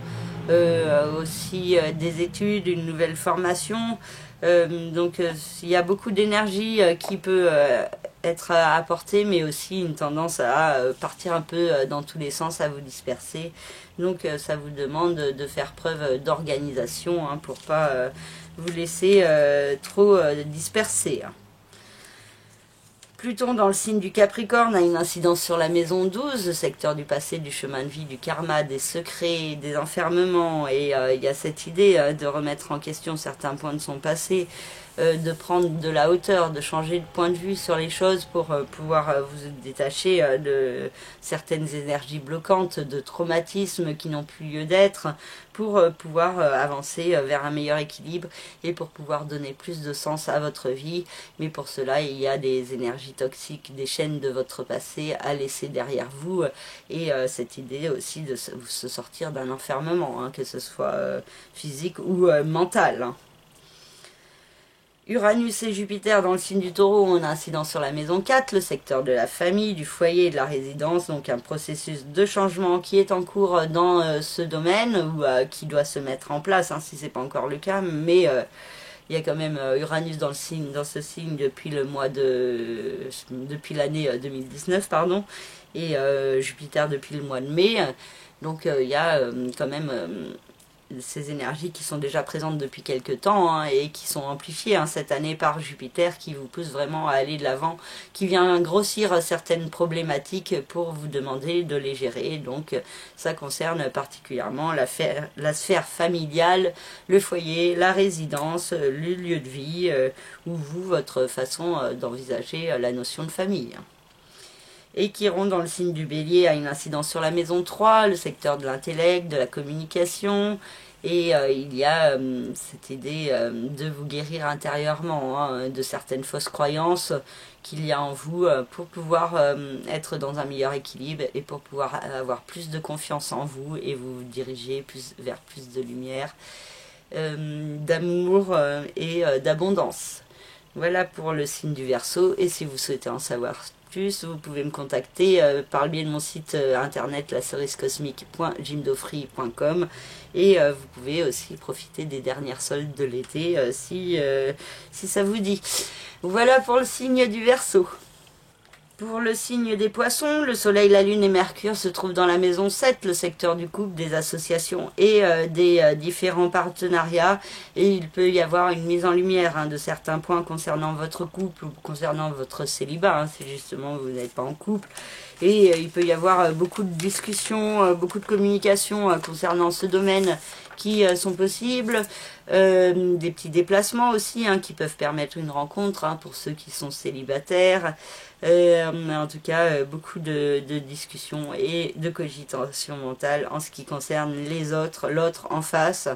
aussi des études, une nouvelle formation. Donc il y a beaucoup d'énergie qui peut être apportée, mais aussi une tendance à partir un peu dans tous les sens, à vous disperser. Donc ça vous demande de faire preuve d'organisation pour pas vous laisser trop disperser. Pluton dans le signe du Capricorne a une incidence sur la maison 12, le secteur du passé, du chemin de vie, du karma, des secrets, des enfermements. Et il y a cette idée de remettre en question certains points de son passé, de prendre de la hauteur, de changer de point de vue sur les choses pour pouvoir vous détacher de certaines énergies bloquantes, de traumatismes qui n'ont plus lieu d'être, pour pouvoir avancer vers un meilleur équilibre et pour pouvoir donner plus de sens à votre vie. Mais pour cela, il y a des énergies toxiques, des chaînes de votre passé à laisser derrière vous, et cette idée aussi de se sortir d'un enfermement, que ce soit physique ou mental. Uranus et Jupiter dans le signe du Taureau ont une incidence sur la maison 4, le secteur de la famille, du foyer et de la résidence, donc un processus de changement qui est en cours dans ce domaine, ou qui doit se mettre en place, si ce n'est pas encore le cas, mais il y a quand même Uranus dans ce signe depuis l'année 2019, pardon, et Jupiter depuis le mois de mai, donc il y a quand même ces énergies qui sont déjà présentes depuis quelques temps et qui sont amplifiées cette année par Jupiter, qui vous pousse vraiment à aller de l'avant, qui vient grossir certaines problématiques pour vous demander de les gérer. Donc ça concerne particulièrement la sphère familiale, le foyer, la résidence, le lieu de vie, ou votre façon d'envisager la notion de famille. Et Chiron dans le signe du Bélier a une incidence sur la maison 3, le secteur de l'intellect, de la communication, et il y a cette idée de vous guérir intérieurement de certaines fausses croyances qu'il y a en vous pour pouvoir être dans un meilleur équilibre et pour pouvoir avoir plus de confiance en vous et vous diriger vers plus de lumière, d'amour et d'abondance. Voilà pour le signe du Verseau, et si vous souhaitez en savoir plus, vous pouvez me contacter par le biais de mon site internet lacerisecosmique.jimdofree.com, et vous pouvez aussi profiter des dernières soldes de l'été si ça vous dit. Voilà pour le signe du Verseau. Pour le signe des Poissons, le Soleil, la Lune et Mercure se trouvent dans la maison 7, le secteur du couple, des associations et des différents partenariats. Et il peut y avoir une mise en lumière de certains points concernant votre couple ou concernant votre célibat, si justement vous n'êtes pas en couple. Et il peut y avoir beaucoup de discussions, beaucoup de communications concernant ce domaine qui sont possibles. Des petits déplacements aussi qui peuvent permettre une rencontre pour ceux qui sont célibataires. En tout cas, beaucoup de discussions et de cogitation mentale en ce qui concerne les autres, l'autre en face,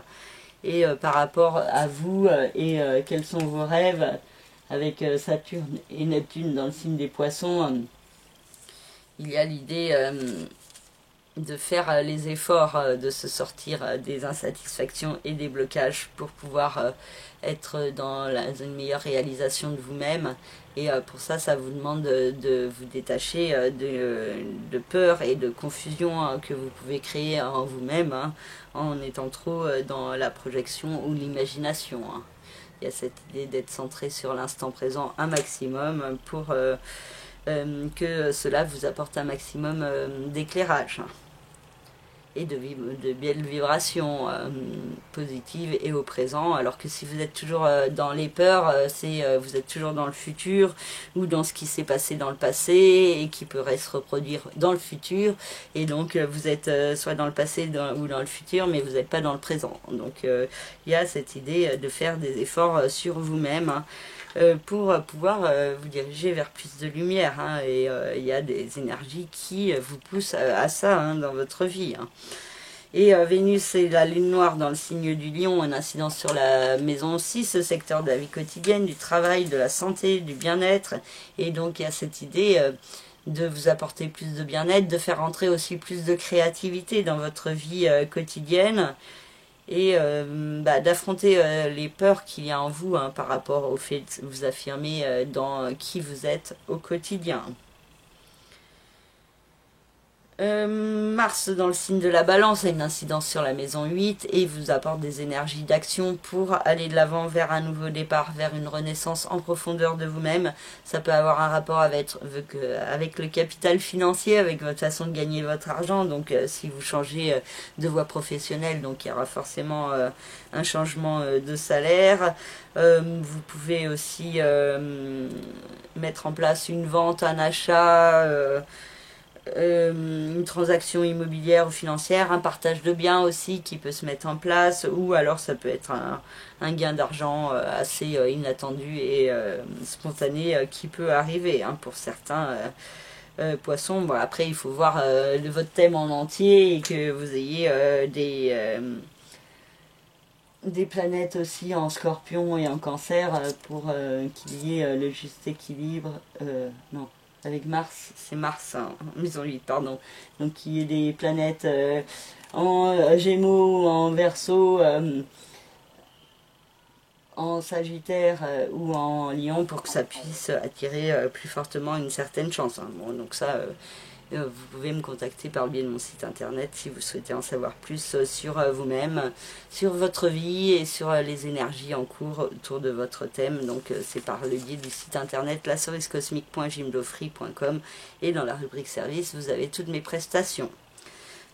et par rapport à vous, et quels sont vos rêves avec Saturne et Neptune dans le signe des Poissons. Il y a l'idée de faire les efforts de se sortir des insatisfactions et des blocages pour pouvoir être dans une meilleure réalisation de vous-même. Et pour ça, ça vous demande de vous détacher de peur et de confusion que vous pouvez créer en vous-même en étant trop dans la projection ou l'imagination. Il y a cette idée d'être centré sur l'instant présent un maximum pour que cela vous apporte un maximum d'éclairage et de belles vibrations positives et au présent, alors que si vous êtes toujours dans les peurs, vous êtes toujours dans le futur ou dans ce qui s'est passé dans le passé et qui pourrait se reproduire dans le futur, et donc vous êtes soit dans le passé ou dans le futur, mais vous n'êtes pas dans le présent. Donc il y a cette idée de faire des efforts sur vous-même pour pouvoir vous diriger vers plus de lumière, et il y a des énergies qui vous poussent à ça dans votre vie. Et Vénus et la lune noire dans le signe du lion, une incidence sur la maison 6, le secteur de la vie quotidienne, du travail, de la santé, du bien-être. Et donc il y a cette idée de vous apporter plus de bien-être, de faire entrer aussi plus de créativité dans votre vie quotidienne. Et d'affronter les peurs qu'il y a en vous par rapport au fait de vous affirmer dans qui vous êtes au quotidien. Mars dans le signe de la balance a une incidence sur la maison 8 et vous apporte des énergies d'action pour aller de l'avant vers un nouveau départ, vers une renaissance en profondeur de vous-même. Ça peut avoir un rapport avec le capital financier, avec votre façon de gagner votre argent. Donc si vous changez de voie professionnelle, donc il y aura forcément un changement de salaire. Vous pouvez aussi mettre en place une vente, un achat, une transaction immobilière ou financière, un partage de biens aussi qui peut se mettre en place, ou alors ça peut être un gain d'argent assez inattendu et spontané qui peut arriver pour certains poissons. Bon, après il faut voir votre thème en entier et que vous ayez des planètes aussi en scorpion et en cancer pour qu'il y ait le juste équilibre. Non. Avec Mars, c'est Mars, maison 8, pardon. Donc il y a des planètes en Gémeaux, en Verseau, en Sagittaire ou en Lion pour que ça puisse attirer plus fortement une certaine chance. Bon, donc ça, vous pouvez me contacter par le biais de mon site internet si vous souhaitez en savoir plus sur vous-même, sur votre vie et sur les énergies en cours autour de votre thème. Donc c'est par le biais du site internet laceriscosmique.gymdofree.com et dans la rubrique service, vous avez toutes mes prestations.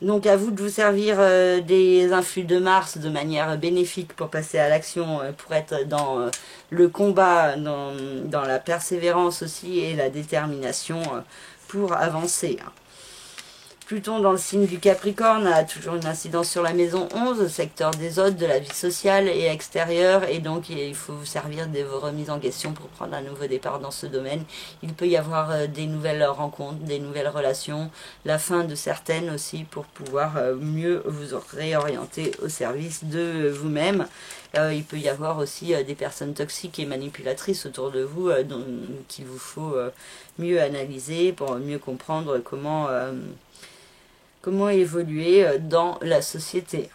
Donc à vous de vous servir des influx de Mars de manière bénéfique pour passer à l'action, pour être dans le combat, dans la persévérance aussi et la détermination pour avancer. Pluton dans le signe du Capricorne a toujours une incidence sur la maison 11, le secteur des hôtes, de la vie sociale et extérieure, et donc il faut vous servir de vos remises en question pour prendre un nouveau départ dans ce domaine. Il peut y avoir des nouvelles rencontres, des nouvelles relations, la fin de certaines aussi pour pouvoir mieux vous réorienter au service de vous-même. Il peut y avoir aussi des personnes toxiques et manipulatrices autour de vous qu'il vous faut mieux analyser pour mieux comprendre comment évoluer dans la société.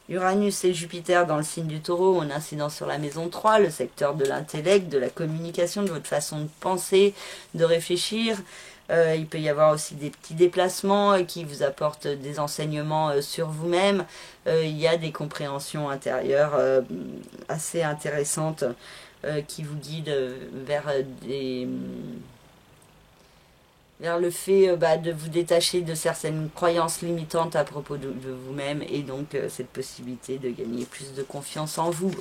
Uranus et Jupiter dans le signe du Taureau ont une incidence sur la maison 3, le secteur de l'intellect, de la communication, de votre façon de penser, de réfléchir. Il peut y avoir aussi des petits déplacements qui vous apportent des enseignements sur vous-même. Il y a des compréhensions intérieures assez intéressantes qui vous guident vers le fait de vous détacher de certaines croyances limitantes à propos de vous-même et donc cette possibilité de gagner plus de confiance en vous.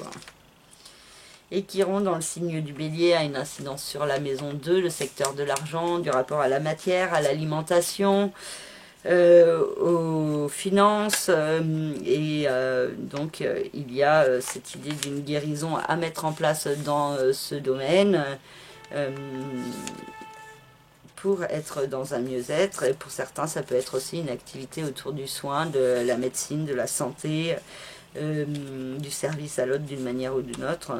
Et Chiron dans le signe du Bélier a une incidence sur la maison 2, le secteur de l'argent, du rapport à la matière, à l'alimentation, aux finances donc il y a cette idée d'une guérison à mettre en place dans ce domaine pour être dans un mieux-être. Et pour certains ça peut être aussi une activité autour du soin, de la médecine, de la santé, du service à l'autre d'une manière ou d'une autre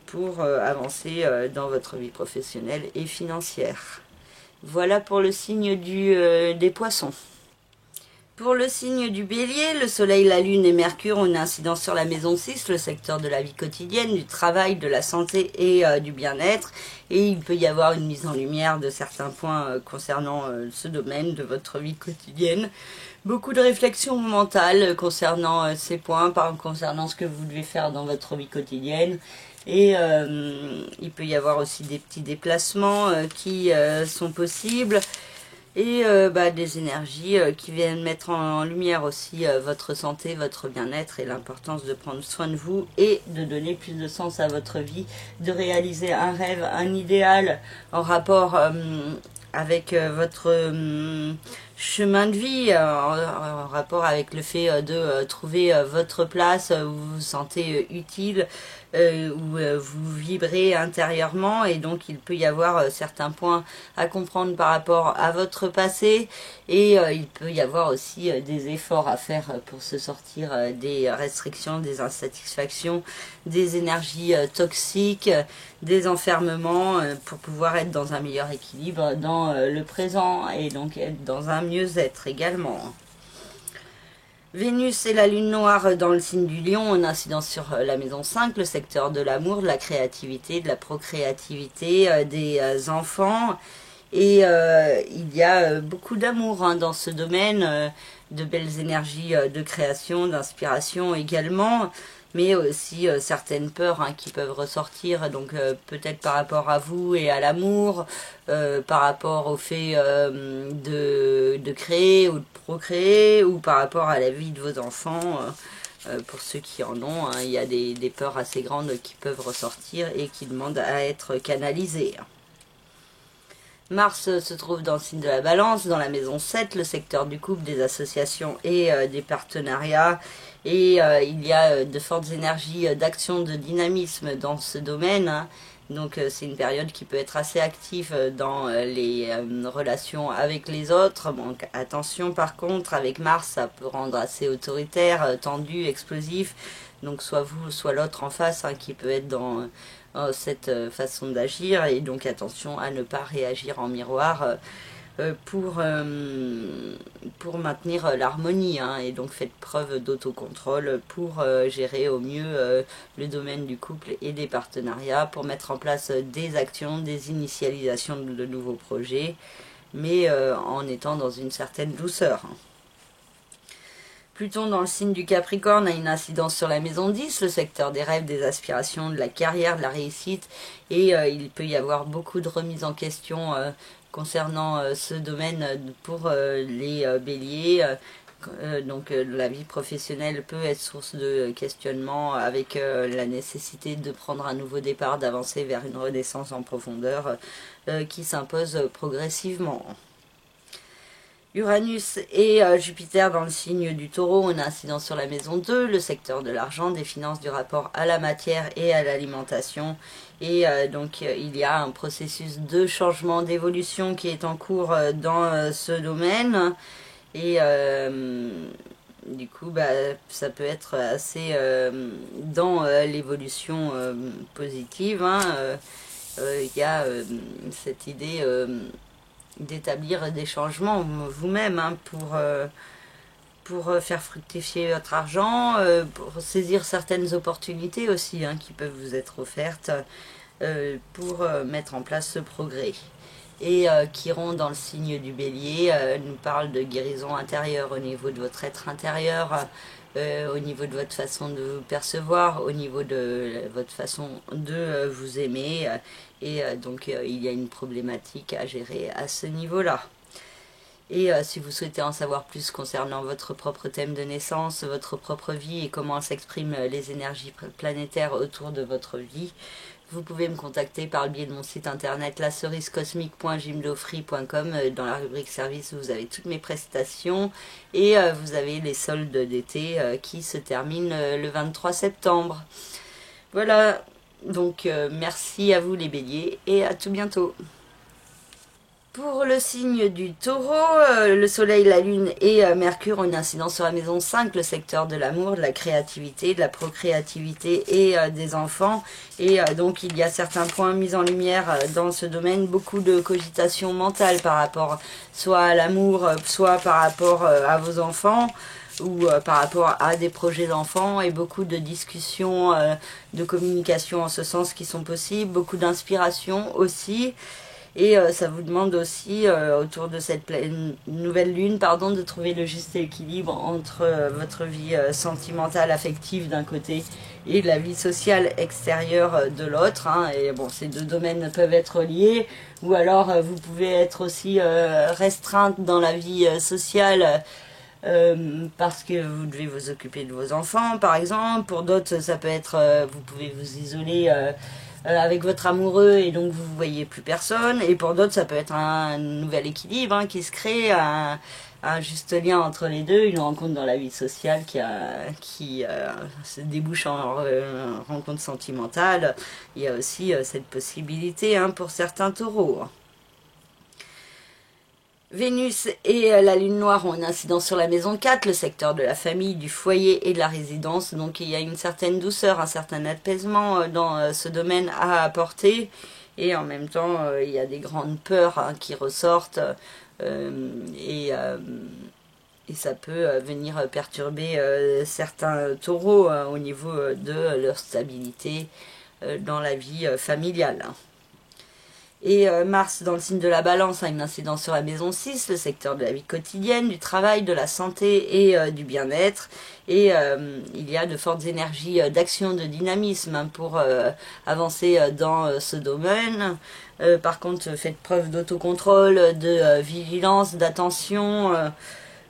pour avancer dans votre vie professionnelle et financière. Voilà pour le signe des poissons. Pour le signe du Bélier, le Soleil, la Lune et Mercure ont une incidence sur la maison 6, le secteur de la vie quotidienne, du travail, de la santé et du bien-être. Et il peut y avoir une mise en lumière de certains points concernant ce domaine de votre vie quotidienne. Beaucoup de réflexions mentales concernant ces points, concernant ce que vous devez faire dans votre vie quotidienne. Et il peut y avoir aussi des petits déplacements qui sont possibles. Et des énergies qui viennent mettre en lumière aussi votre santé, votre bien-être et l'importance de prendre soin de vous et de donner plus de sens à votre vie, de réaliser un rêve, un idéal en rapport avec votre chemin de vie en rapport avec le fait de trouver votre place où vous vous sentez utile, où vous vibrez intérieurement, et donc il peut y avoir certains points à comprendre par rapport à votre passé, et il peut y avoir aussi des efforts à faire pour se sortir des restrictions, des insatisfactions, des énergies toxiques, des enfermements, pour pouvoir être dans un meilleur équilibre dans le présent, et donc être dans un mieux-être également. Vénus et la lune noire dans le signe du lion, une incidence sur la maison 5, le secteur de l'amour, de la créativité, de la procréativité, des enfants. Et il y a beaucoup d'amour dans ce domaine, de belles énergies de création, d'inspiration également, mais aussi certaines peurs qui peuvent ressortir, donc peut-être par rapport à vous et à l'amour, par rapport au fait de créer ou de procréer, ou par rapport à la vie de vos enfants. Pour ceux qui en ont, il y a des peurs assez grandes qui peuvent ressortir et qui demandent à être canalisées. Mars se trouve dans le signe de la Balance, dans la maison 7, le secteur du couple, des associations et des partenariats. Et il y a de fortes énergies d'action, de dynamisme dans ce domaine. Donc c'est une période qui peut être assez active dans les relations avec les autres. Donc attention, par contre, avec Mars, ça peut rendre assez autoritaire, tendu, explosif. Donc soit vous, soit l'autre en face qui peut être dans cette façon d'agir, et donc attention à ne pas réagir en miroir pour maintenir l'harmonie, et donc faites preuve d'autocontrôle pour gérer au mieux le domaine du couple et des partenariats, pour mettre en place des actions, des initialisations de nouveaux projets, mais en étant dans une certaine douceur. Pluton dans le signe du Capricorne a une incidence sur la maison 10, le secteur des rêves, des aspirations, de la carrière, de la réussite, et il peut y avoir beaucoup de remises en question concernant ce domaine pour les béliers. Donc la vie professionnelle peut être source de questionnement, avec la nécessité de prendre un nouveau départ, d'avancer vers une renaissance en profondeur qui s'impose progressivement. Uranus et Jupiter dans le signe du Taureau, une incidence sur la maison 2, le secteur de l'argent, des finances, du rapport à la matière et à l'alimentation. Et donc il y a un processus de changement, d'évolution qui est en cours dans ce domaine. Et du coup, ça peut être assez dans l'évolution positive. Il y a cette idée d'établir des changements vous-même pour faire fructifier votre argent, pour saisir certaines opportunités aussi qui peuvent vous être offertes, pour mettre en place ce progrès. Et Chiron dans le signe du Bélier nous parle de guérison intérieure au niveau de votre être intérieur, au niveau de votre façon de vous percevoir, au niveau de votre façon de vous aimer, et donc il y a une problématique à gérer à ce niveau-là. Et si vous souhaitez en savoir plus concernant votre propre thème de naissance, votre propre vie et comment s'expriment les énergies planétaires autour de votre vie, vous pouvez me contacter par le biais de mon site internet lacerisecosmique.gymdofree.com. Dans la rubrique service, vous avez toutes mes prestations, et vous avez les soldes d'été qui se terminent le 23 septembre. Voilà, donc merci à vous les béliers, et à tout bientôt. Pour le signe du Taureau, le soleil, la lune et Mercure ont une incidence sur la maison 5, le secteur de l'amour, de la créativité, de la procréativité et des enfants. Et donc il y a certains points mis en lumière dans ce domaine, beaucoup de cogitation mentale par rapport soit à l'amour, soit par rapport à vos enfants, ou par rapport à des projets d'enfants, et beaucoup de discussions, de communication en ce sens qui sont possibles, beaucoup d'inspiration aussi. Et ça vous demande aussi, autour de cette nouvelle lune, de trouver le juste équilibre entre votre vie sentimentale, affective d'un côté, et la vie sociale extérieure de l'autre. Et bon, ces deux domaines peuvent être liés, ou alors vous pouvez être aussi restreinte dans la vie sociale, parce que vous devez vous occuper de vos enfants, par exemple. Pour d'autres, ça peut être, vous pouvez vous isoler avec votre amoureux et donc vous ne voyez plus personne. Et pour d'autres, ça peut être un nouvel équilibre hein, qui se crée, un juste lien entre les deux, une rencontre dans la vie sociale qui se débouche en rencontre sentimentale. Il y a aussi cette possibilité hein, pour certains taureaux. Vénus et la lune noire ont une incidence sur la maison 4, le secteur de la famille, du foyer et de la résidence. Donc il y a une certaine douceur, un certain apaisement dans ce domaine à apporter. Et en même temps, il y a des grandes peurs hein, qui ressortent. Et ça peut venir perturber certains taureaux au niveau de leur stabilité dans la vie familiale. Et Mars, dans le signe de la Balance, a une incidence sur la maison 6, le secteur de la vie quotidienne, du travail, de la santé et du bien-être. Et il y a de fortes énergies d'action, de dynamisme hein, pour avancer dans ce domaine. Par contre, faites preuve d'autocontrôle, de vigilance, d'attention,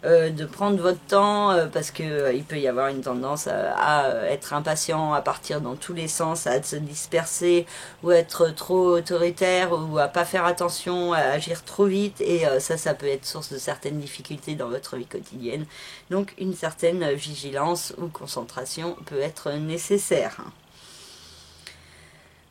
de prendre votre temps parce que il peut y avoir une tendance à être impatient, à partir dans tous les sens, à se disperser ou être trop autoritaire ou à pas faire attention, à agir trop vite et ça peut être source de certaines difficultés dans votre vie quotidienne. Donc une certaine vigilance ou concentration peut être nécessaire.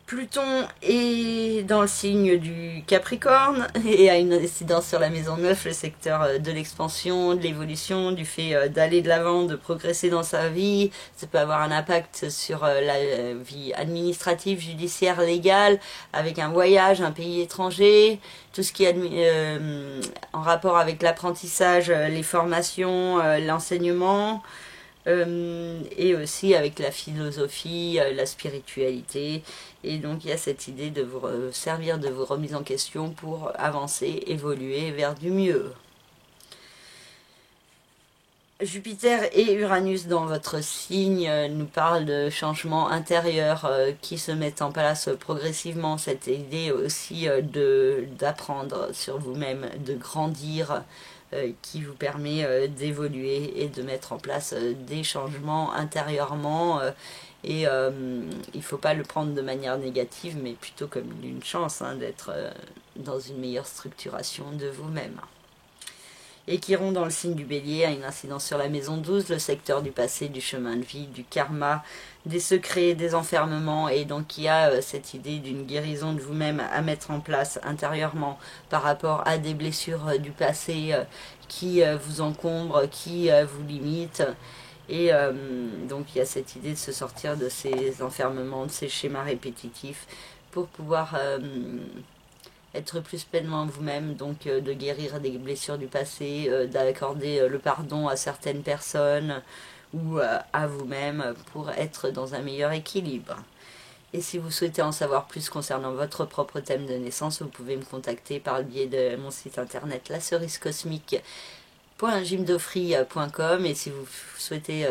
Pluton est dans le signe du Capricorne et a une incidence sur la maison 9, le secteur de l'expansion, de l'évolution, du fait d'aller de l'avant, de progresser dans sa vie. Ça peut avoir un impact sur la vie administrative, judiciaire, légale, avec un voyage, un pays étranger, tout ce qui est en rapport avec l'apprentissage, les formations, l'enseignement. Et aussi avec la philosophie, la spiritualité. Et donc il y a cette idée de vous servir de vos remises en question pour avancer, évoluer vers du mieux. Jupiter et Uranus dans votre signe nous parlent de changements intérieurs qui se mettent en place progressivement. Cette idée aussi d'apprendre sur vous-même, de grandir, qui vous permet d'évoluer et de mettre en place des changements intérieurement. Et il ne faut pas le prendre de manière négative, mais plutôt comme une chance hein, d'être dans une meilleure structuration de vous-même. Et Chiron dans le signe du Bélier a une incidence sur la maison 12, le secteur du passé, du chemin de vie, du karma, des secrets, des enfermements. Et donc il y a cette idée d'une guérison de vous-même à mettre en place intérieurement par rapport à des blessures du passé qui vous encombrent, qui vous limitent. Et donc il y a cette idée de se sortir de ces enfermements, de ces schémas répétitifs pour pouvoir être plus pleinement vous-même, donc de guérir des blessures du passé, d'accorder le pardon à certaines personnes ou à vous-même pour être dans un meilleur équilibre. Et si vous souhaitez en savoir plus concernant votre propre thème de naissance, vous pouvez me contacter par le biais de mon site internet lacerisecosmique.gymdofree.com. Et si vous souhaitez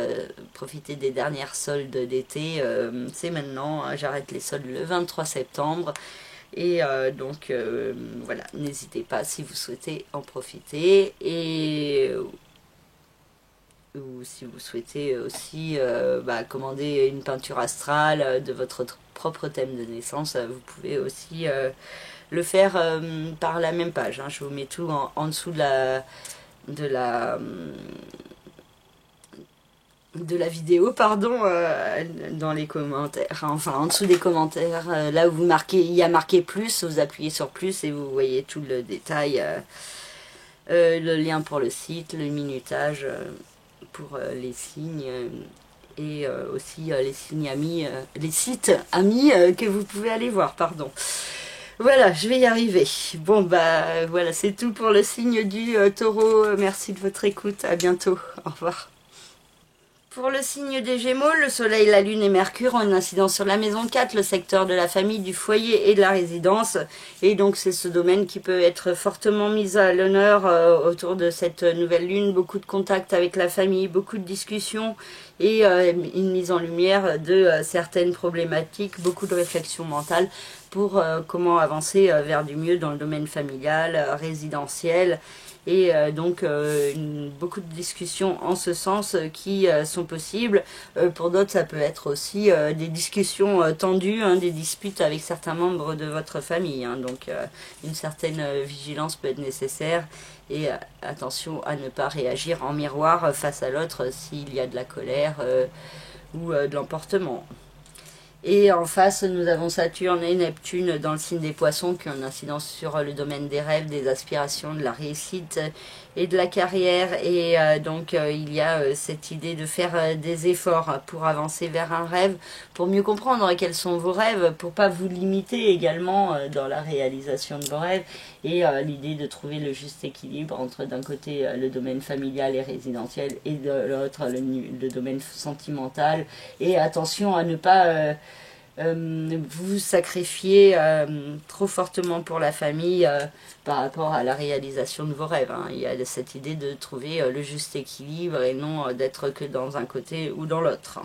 profiter des dernières soldes d'été, c'est maintenant, hein, j'arrête les soldes le 23 septembre. Et donc voilà, n'hésitez pas si vous souhaitez en profiter. Et ou si vous souhaitez aussi commander une peinture astrale de votre propre thème de naissance, vous pouvez aussi le faire par la même page hein. Je vous mets tout en dessous de la vidéo, pardon, dans les commentaires, enfin en dessous des commentaires, là où vous marquez, il y a marqué plus, vous appuyez sur plus et vous voyez tout le détail, le lien pour le site, le minutage pour les signes et aussi les signes amis, les sites amis que vous pouvez aller voir, pardon. Voilà, je vais y arriver. Bon bah voilà, c'est tout pour le signe du taureau. Merci de votre écoute, à bientôt, au revoir. Pour le signe des Gémeaux, le Soleil, la Lune et Mercure ont une incidence sur la maison 4, le secteur de la famille, du foyer et de la résidence. Et donc c'est ce domaine qui peut être fortement mis à l'honneur autour de cette nouvelle Lune. Beaucoup de contacts avec la famille, beaucoup de discussions. et une mise en lumière de certaines problématiques, beaucoup de réflexion mentale pour comment avancer vers du mieux dans le domaine familial, résidentiel, et donc beaucoup de discussions en ce sens qui sont possibles. Pour d'autres, ça peut être aussi des discussions tendues, hein, des disputes avec certains membres de votre famille, hein, donc une certaine vigilance peut être nécessaire, et attention à ne pas réagir en miroir face à l'autre s'il y a de la colère ou de l'emportement. Et en face, nous avons Saturne et Neptune dans le signe des Poissons qui ont une incidence sur le domaine des rêves, des aspirations, de la réussite et de la carrière. Et donc, il y a cette idée de faire des efforts pour avancer vers un rêve, pour mieux comprendre quels sont vos rêves, pour pas vous limiter également dans la réalisation de vos rêves. Et l'idée de trouver le juste équilibre entre d'un côté le domaine familial et résidentiel et de l'autre le domaine sentimental. Et attention à ne pas vous sacrifier trop fortement pour la famille par rapport à la réalisation de vos rêves, hein. Il y a cette idée de trouver le juste équilibre et non d'être que dans un côté ou dans l'autre.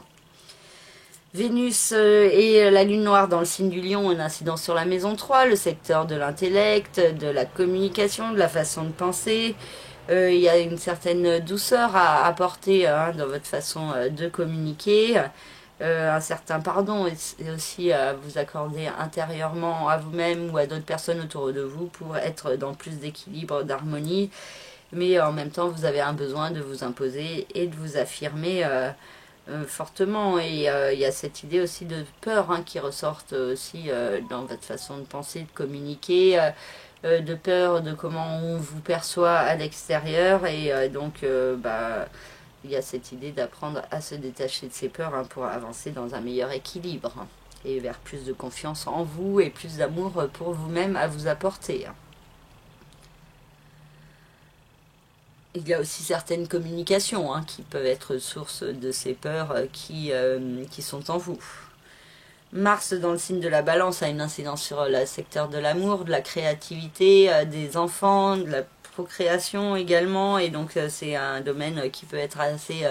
Vénus et la lune noire dans le signe du lion ont une incidence sur la maison 3, le secteur de l'intellect, de la communication, de la façon de penser. Il y a une certaine douceur à apporter hein, dans votre façon de communiquer. Un certain pardon et aussi à vous accorder intérieurement à vous-même ou à d'autres personnes autour de vous pour être dans plus d'équilibre, d'harmonie. Mais en même temps, vous avez un besoin de vous imposer et de vous affirmer fortement. Et il y a cette idée aussi de peur hein, qui ressortent aussi dans votre façon de penser, de communiquer, de peur de comment on vous perçoit à l'extérieur. Et donc, il y a cette idée d'apprendre à se détacher de ses peurs hein, pour avancer dans un meilleur équilibre hein, et vers plus de confiance en vous et plus d'amour pour vous-même à vous apporter. Il y a aussi certaines communications hein, qui peuvent être source de ces peurs qui sont en vous. Mars dans le signe de la Balance a une incidence sur le secteur de l'amour, de la créativité, des enfants, de la procréation également, et donc c'est un domaine qui peut être assez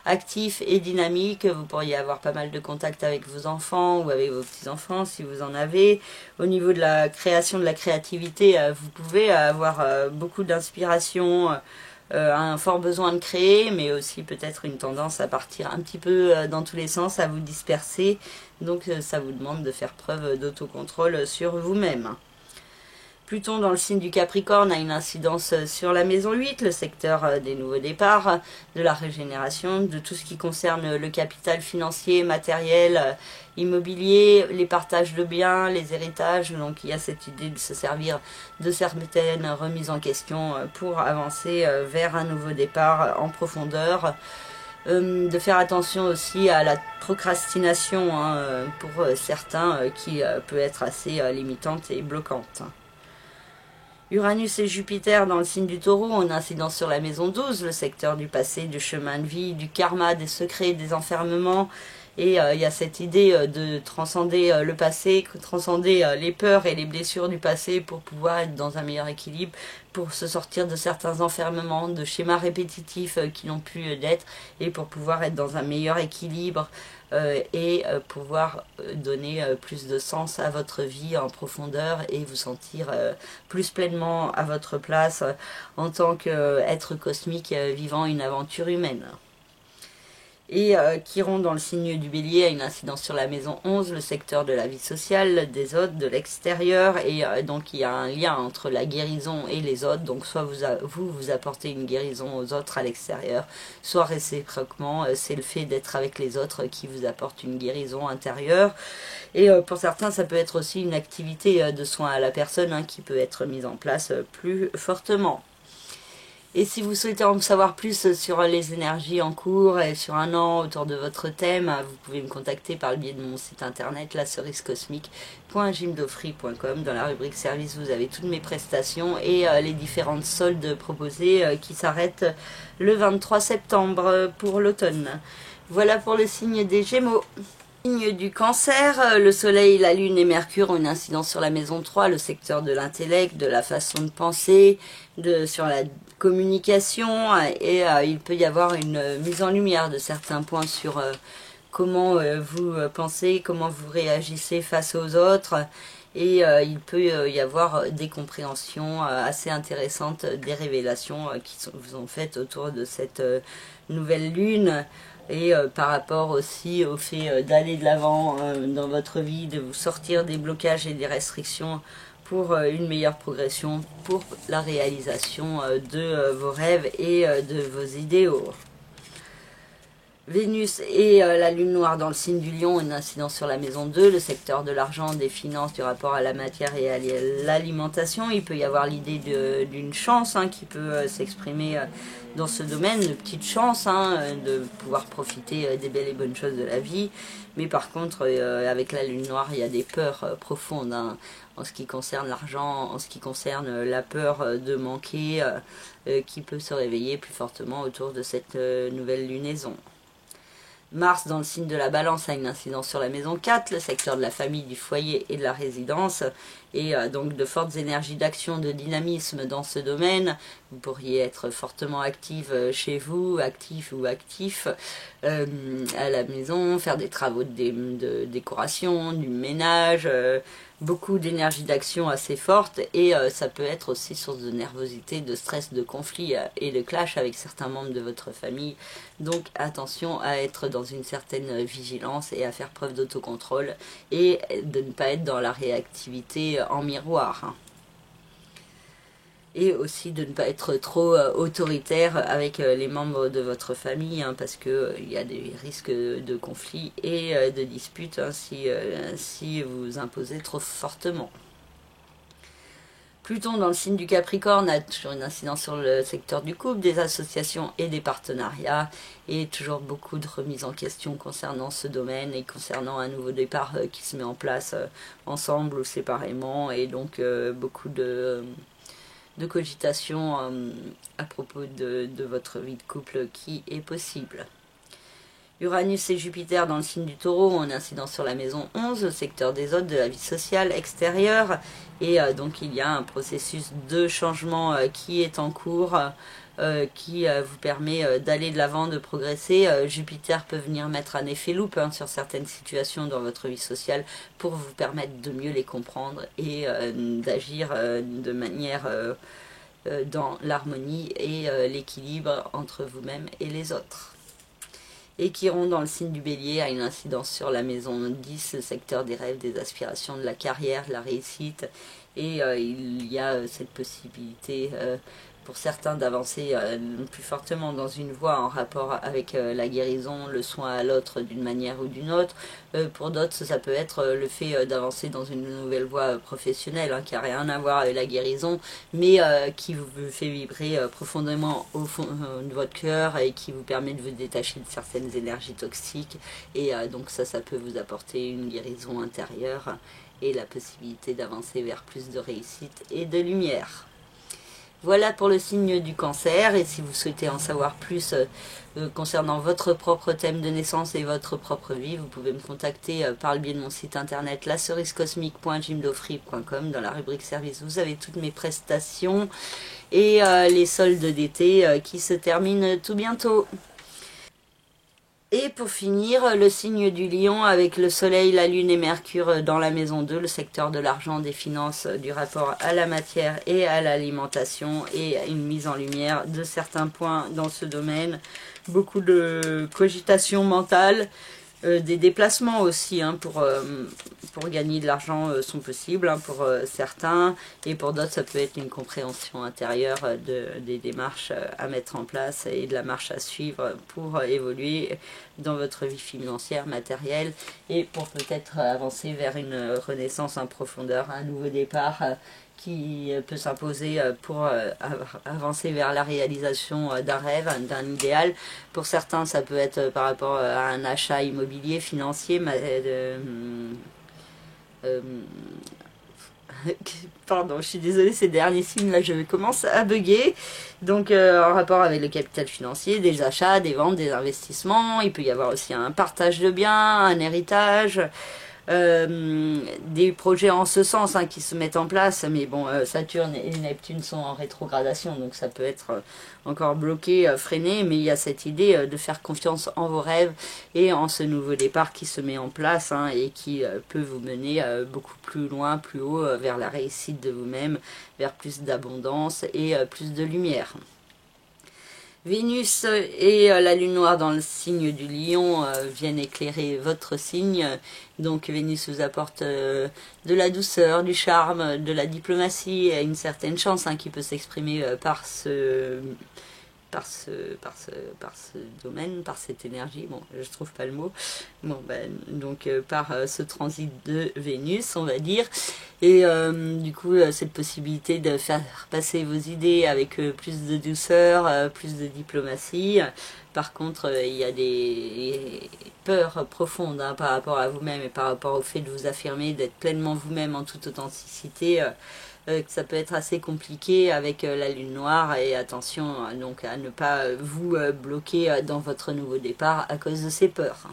actif et dynamique. Vous pourriez avoir pas mal de contacts avec vos enfants ou avec vos petits-enfants si vous en avez. Au niveau de la création, de la créativité, vous pouvez avoir beaucoup d'inspiration, un fort besoin de créer, mais aussi peut-être une tendance à partir un petit peu dans tous les sens, à vous disperser. Donc ça vous demande de faire preuve d'autocontrôle sur vous-même. Pluton dans le signe du Capricorne a une incidence sur la maison 8, le secteur des nouveaux départs, de la régénération, de tout ce qui concerne le capital financier, matériel, immobilier, les partages de biens, les héritages. Donc il y a cette idée de se servir de certaines remises en question pour avancer vers un nouveau départ en profondeur. De faire attention aussi à la procrastination hein, pour certains qui peut être assez limitante et bloquante. Uranus et Jupiter dans le signe du Taureau ont une incidence sur la maison 12, le secteur du passé, du chemin de vie, du karma, des secrets, des enfermements. Et il y a cette idée de transcender le passé, transcender les peurs et les blessures du passé pour pouvoir être dans un meilleur équilibre, pour se sortir de certains enfermements, de schémas répétitifs qui n'ont plus d'être, et pour pouvoir être dans un meilleur équilibre et pouvoir donner plus de sens à votre vie en profondeur et vous sentir plus pleinement à votre place en tant qu'être cosmique vivant une aventure humaine. Et Chiron dans le signe du Bélier a une incidence sur la maison 11, le secteur de la vie sociale, des autres, de l'extérieur, et donc il y a un lien entre la guérison et les autres, donc soit vous apportez une guérison aux autres à l'extérieur, soit réciproquement, c'est le fait d'être avec les autres qui vous apporte une guérison intérieure. Et pour certains, ça peut être aussi une activité de soin à la personne hein, qui peut être mise en place plus fortement. Et si vous souhaitez en savoir plus sur les énergies en cours et sur un an autour de votre thème, vous pouvez me contacter par le biais de mon site internet lacerisecosmique.gymdofree.com. Dans la rubrique service, vous avez toutes mes prestations et les différentes soldes proposées qui s'arrêtent le 23 septembre pour l'automne. Voilà pour le signe des Gémeaux. Signe du Cancer, le Soleil, la Lune et Mercure ont une incidence sur la maison 3, le secteur de l'intellect, de la façon de penser, sur la communication et il peut y avoir une mise en lumière de certains points sur comment vous pensez, comment vous réagissez face aux autres. Et il peut y avoir des compréhensions assez intéressantes, des révélations qui vous sont faites autour de cette nouvelle lune. Et par rapport aussi au fait d'aller de l'avant dans votre vie, de vous sortir des blocages et des restrictions pour une meilleure progression, pour la réalisation de vos rêves et de vos idéaux. Vénus et la lune noire dans le signe du lion, une incidence sur la maison 2, le secteur de l'argent, des finances, du rapport à la matière et à l'alimentation. Il peut y avoir l'idée d'une chance qui peut s'exprimer dans ce domaine, de petites chances, de pouvoir profiter des belles et bonnes choses de la vie. Mais par contre, avec la lune noire, il y a des peurs profondes en ce qui concerne l'argent, en ce qui concerne la peur de manquer, qui peut se réveiller plus fortement autour de cette nouvelle lunaison. Mars dans le signe de la balance a une incidence sur la maison 4, le secteur de la famille, du foyer et de la résidence, et donc de fortes énergies d'action, de dynamisme dans ce domaine. Vous pourriez être fortement active chez vous, actif ou actif à la maison, faire des travaux de décoration, du ménage, beaucoup d'énergie d'action assez forte, et ça peut être aussi source de nervosité, de stress, de conflit et de clash avec certains membres de votre famille. Donc attention à être dans une certaine vigilance et à faire preuve d'autocontrôle et de ne pas être dans la réactivité en miroir. Et aussi de ne pas être trop autoritaire avec les membres de votre famille, parce que il y a des risques de conflits et de disputes si vous imposez trop fortement. Pluton dans le signe du Capricorne a toujours une incidence sur le secteur du couple, des associations et des partenariats, et toujours beaucoup de remises en question concernant ce domaine et concernant un nouveau départ qui se met en place ensemble ou séparément, et donc beaucoup de cogitation à propos de votre vie de couple qui est possible. Uranus et Jupiter dans le signe du Taureau ont une incidence sur la maison 11, le secteur des autres, de la vie sociale extérieure, et donc il y a un processus de changement qui est en cours, qui vous permet d'aller de l'avant, de progresser. Jupiter peut venir mettre un effet loupe sur certaines situations dans votre vie sociale pour vous permettre de mieux les comprendre et d'agir de manière dans l'harmonie et l'équilibre entre vous-même et les autres. Et Chiron dans le signe du Bélier a une incidence sur la maison 10, le secteur des rêves, des aspirations, de la carrière, de la réussite, et il y a cette possibilité pour certains d'avancer plus fortement dans une voie en rapport avec la guérison, le soin à l'autre d'une manière ou d'une autre. Pour d'autres, ça peut être le fait d'avancer dans une nouvelle voie professionnelle qui n'a rien à voir avec la guérison, mais qui vous fait vibrer profondément au fond de votre cœur et qui vous permet de vous détacher de certaines énergies toxiques. Et donc ça peut vous apporter une guérison intérieure et la possibilité d'avancer vers plus de réussite et de lumière. Voilà pour le signe du Cancer, et si vous souhaitez en savoir plus concernant votre propre thème de naissance et votre propre vie, vous pouvez me contacter par le biais de mon site internet lacerisecosmique.jimdofree.com. Dans la rubrique service, vous avez toutes mes prestations et les soldes d'été qui se terminent tout bientôt. Et pour finir, le signe du Lion avec le Soleil, la Lune et Mercure dans la maison 2, le secteur de l'argent, des finances, du rapport à la matière et à l'alimentation, et une mise en lumière de certains points dans ce domaine. Beaucoup de cogitation mentale, des déplacements aussi pour gagner de l'argent sont possibles pour certains, et pour d'autres ça peut être une compréhension intérieure des démarches à mettre en place et de la marche à suivre pour évoluer dans votre vie financière, matérielle, et pour peut-être avancer vers une renaissance en profondeur, un nouveau départ qui peut s'imposer pour avancer vers la réalisation d'un rêve, d'un idéal. Pour certains, ça peut être par rapport à un achat immobilier, financier, pardon, je suis désolée, ces derniers signes là, je commence à bugger. Donc en rapport avec le capital financier, des achats, des ventes, des investissements. Il peut y avoir aussi un partage de biens, un héritage, des projets en ce sens qui se mettent en place, mais bon, Saturne et Neptune sont en rétrogradation, donc ça peut être encore bloqué, freiné, mais il y a cette idée de faire confiance en vos rêves et en ce nouveau départ qui se met en place et qui peut vous mener beaucoup plus loin, plus haut, vers la réussite de vous-même, vers plus d'abondance et plus de lumière. Vénus et la lune noire dans le signe du lion viennent éclairer votre signe. Donc Vénus vous apporte de la douceur, du charme, de la diplomatie et une certaine chance qui peut s'exprimer par ce domaine, par cette énergie. Bon, je trouve pas le mot. Bon, donc par ce transit de Vénus, on va dire. Et du coup, cette possibilité de faire passer vos idées avec plus de douceur, plus de diplomatie. Par contre, il y a des peurs profondes par rapport à vous-même et par rapport au fait de vous affirmer, d'être pleinement vous-même en toute authenticité. Que ça peut être assez compliqué avec la lune noire, et attention donc à ne pas vous bloquer dans votre nouveau départ à cause de ces peurs.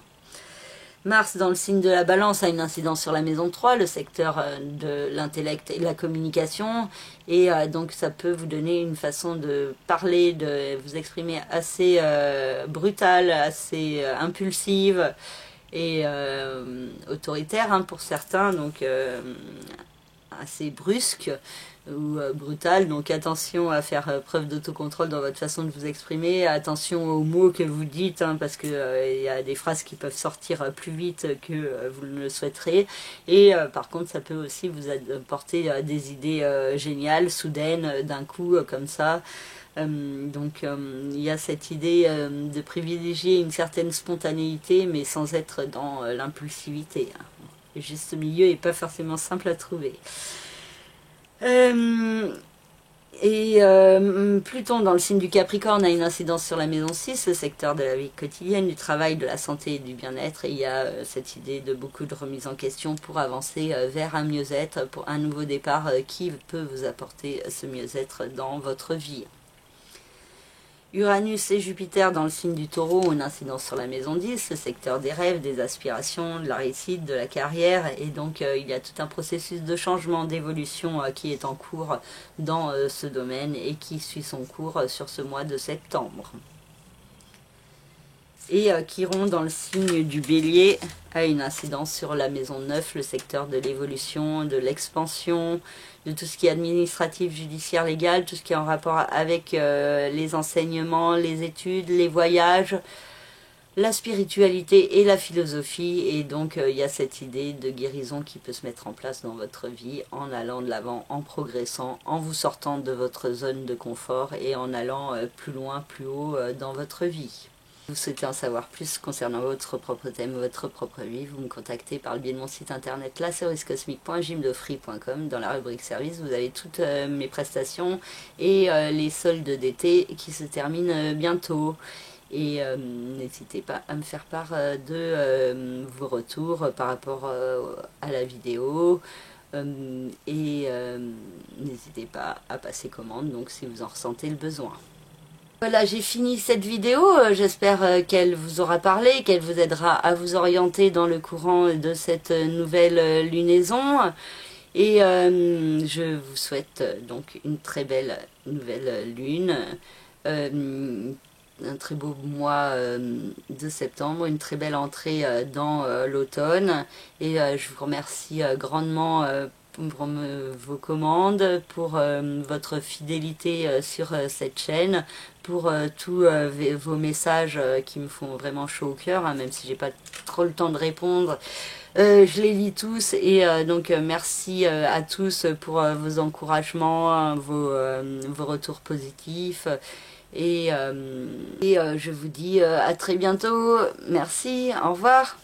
Mars dans le signe de la balance a une incidence sur la maison 3, le secteur de l'intellect et de la communication, et donc ça peut vous donner une façon de parler, de vous exprimer assez brutale, assez impulsive et autoritaire pour certains, donc assez brusque ou brutal, donc attention à faire preuve d'autocontrôle dans votre façon de vous exprimer, attention aux mots que vous dites, parce que il y a des phrases qui peuvent sortir plus vite que vous ne le souhaiterez, et par contre ça peut aussi vous apporter des idées géniales, soudaines, d'un coup, comme ça. Donc il y a cette idée de privilégier une certaine spontanéité, mais sans être dans l'impulsivité. Le juste milieu n'est pas forcément simple à trouver. Pluton dans le signe du Capricorne a une incidence sur la maison 6, le secteur de la vie quotidienne, du travail, de la santé et du bien-être. Et il y a cette idée de beaucoup de remise en question pour avancer vers un mieux-être, pour un nouveau départ qui peut vous apporter ce mieux-être dans votre vie. Uranus et Jupiter dans le signe du Taureau ont une incidence sur la maison 10, le secteur des rêves, des aspirations, de la réussite, de la carrière, et donc il y a tout un processus de changement, d'évolution qui est en cours dans ce domaine et qui suit son cours sur ce mois de septembre. Et Chiron dans le signe du Bélier a une incidence sur la maison 9, le secteur de l'évolution, de l'expansion, de tout ce qui est administratif, judiciaire, légal, tout ce qui est en rapport avec les enseignements, les études, les voyages, la spiritualité et la philosophie. Et donc il y a cette idée de guérison qui peut se mettre en place dans votre vie en allant de l'avant, en progressant, en vous sortant de votre zone de confort et en allant plus loin, plus haut dans votre vie. Vous souhaitez en savoir plus concernant votre propre thème, votre propre vie, vous me contactez par le biais de mon site internet laceriscosmique.gymdofree.com. Dans la rubrique service, vous avez toutes mes prestations et les soldes d'été qui se terminent bientôt. Et n'hésitez pas à me faire part de vos retours par rapport à la vidéo. N'hésitez pas à passer commande donc si vous en ressentez le besoin. Voilà, j'ai fini cette vidéo, j'espère qu'elle vous aura parlé, qu'elle vous aidera à vous orienter dans le courant de cette nouvelle lunaison. Et je vous souhaite donc une très belle nouvelle lune, un très beau mois de septembre, une très belle entrée dans l'automne. Et je vous remercie grandement pour vos commandes, pour votre fidélité sur cette chaîne, pour tous vos messages qui me font vraiment chaud au cœur, même si j'ai pas trop le temps de répondre. Je les lis tous et donc merci à tous pour vos encouragements, vos retours positifs. Et je vous dis à très bientôt. Merci, au revoir.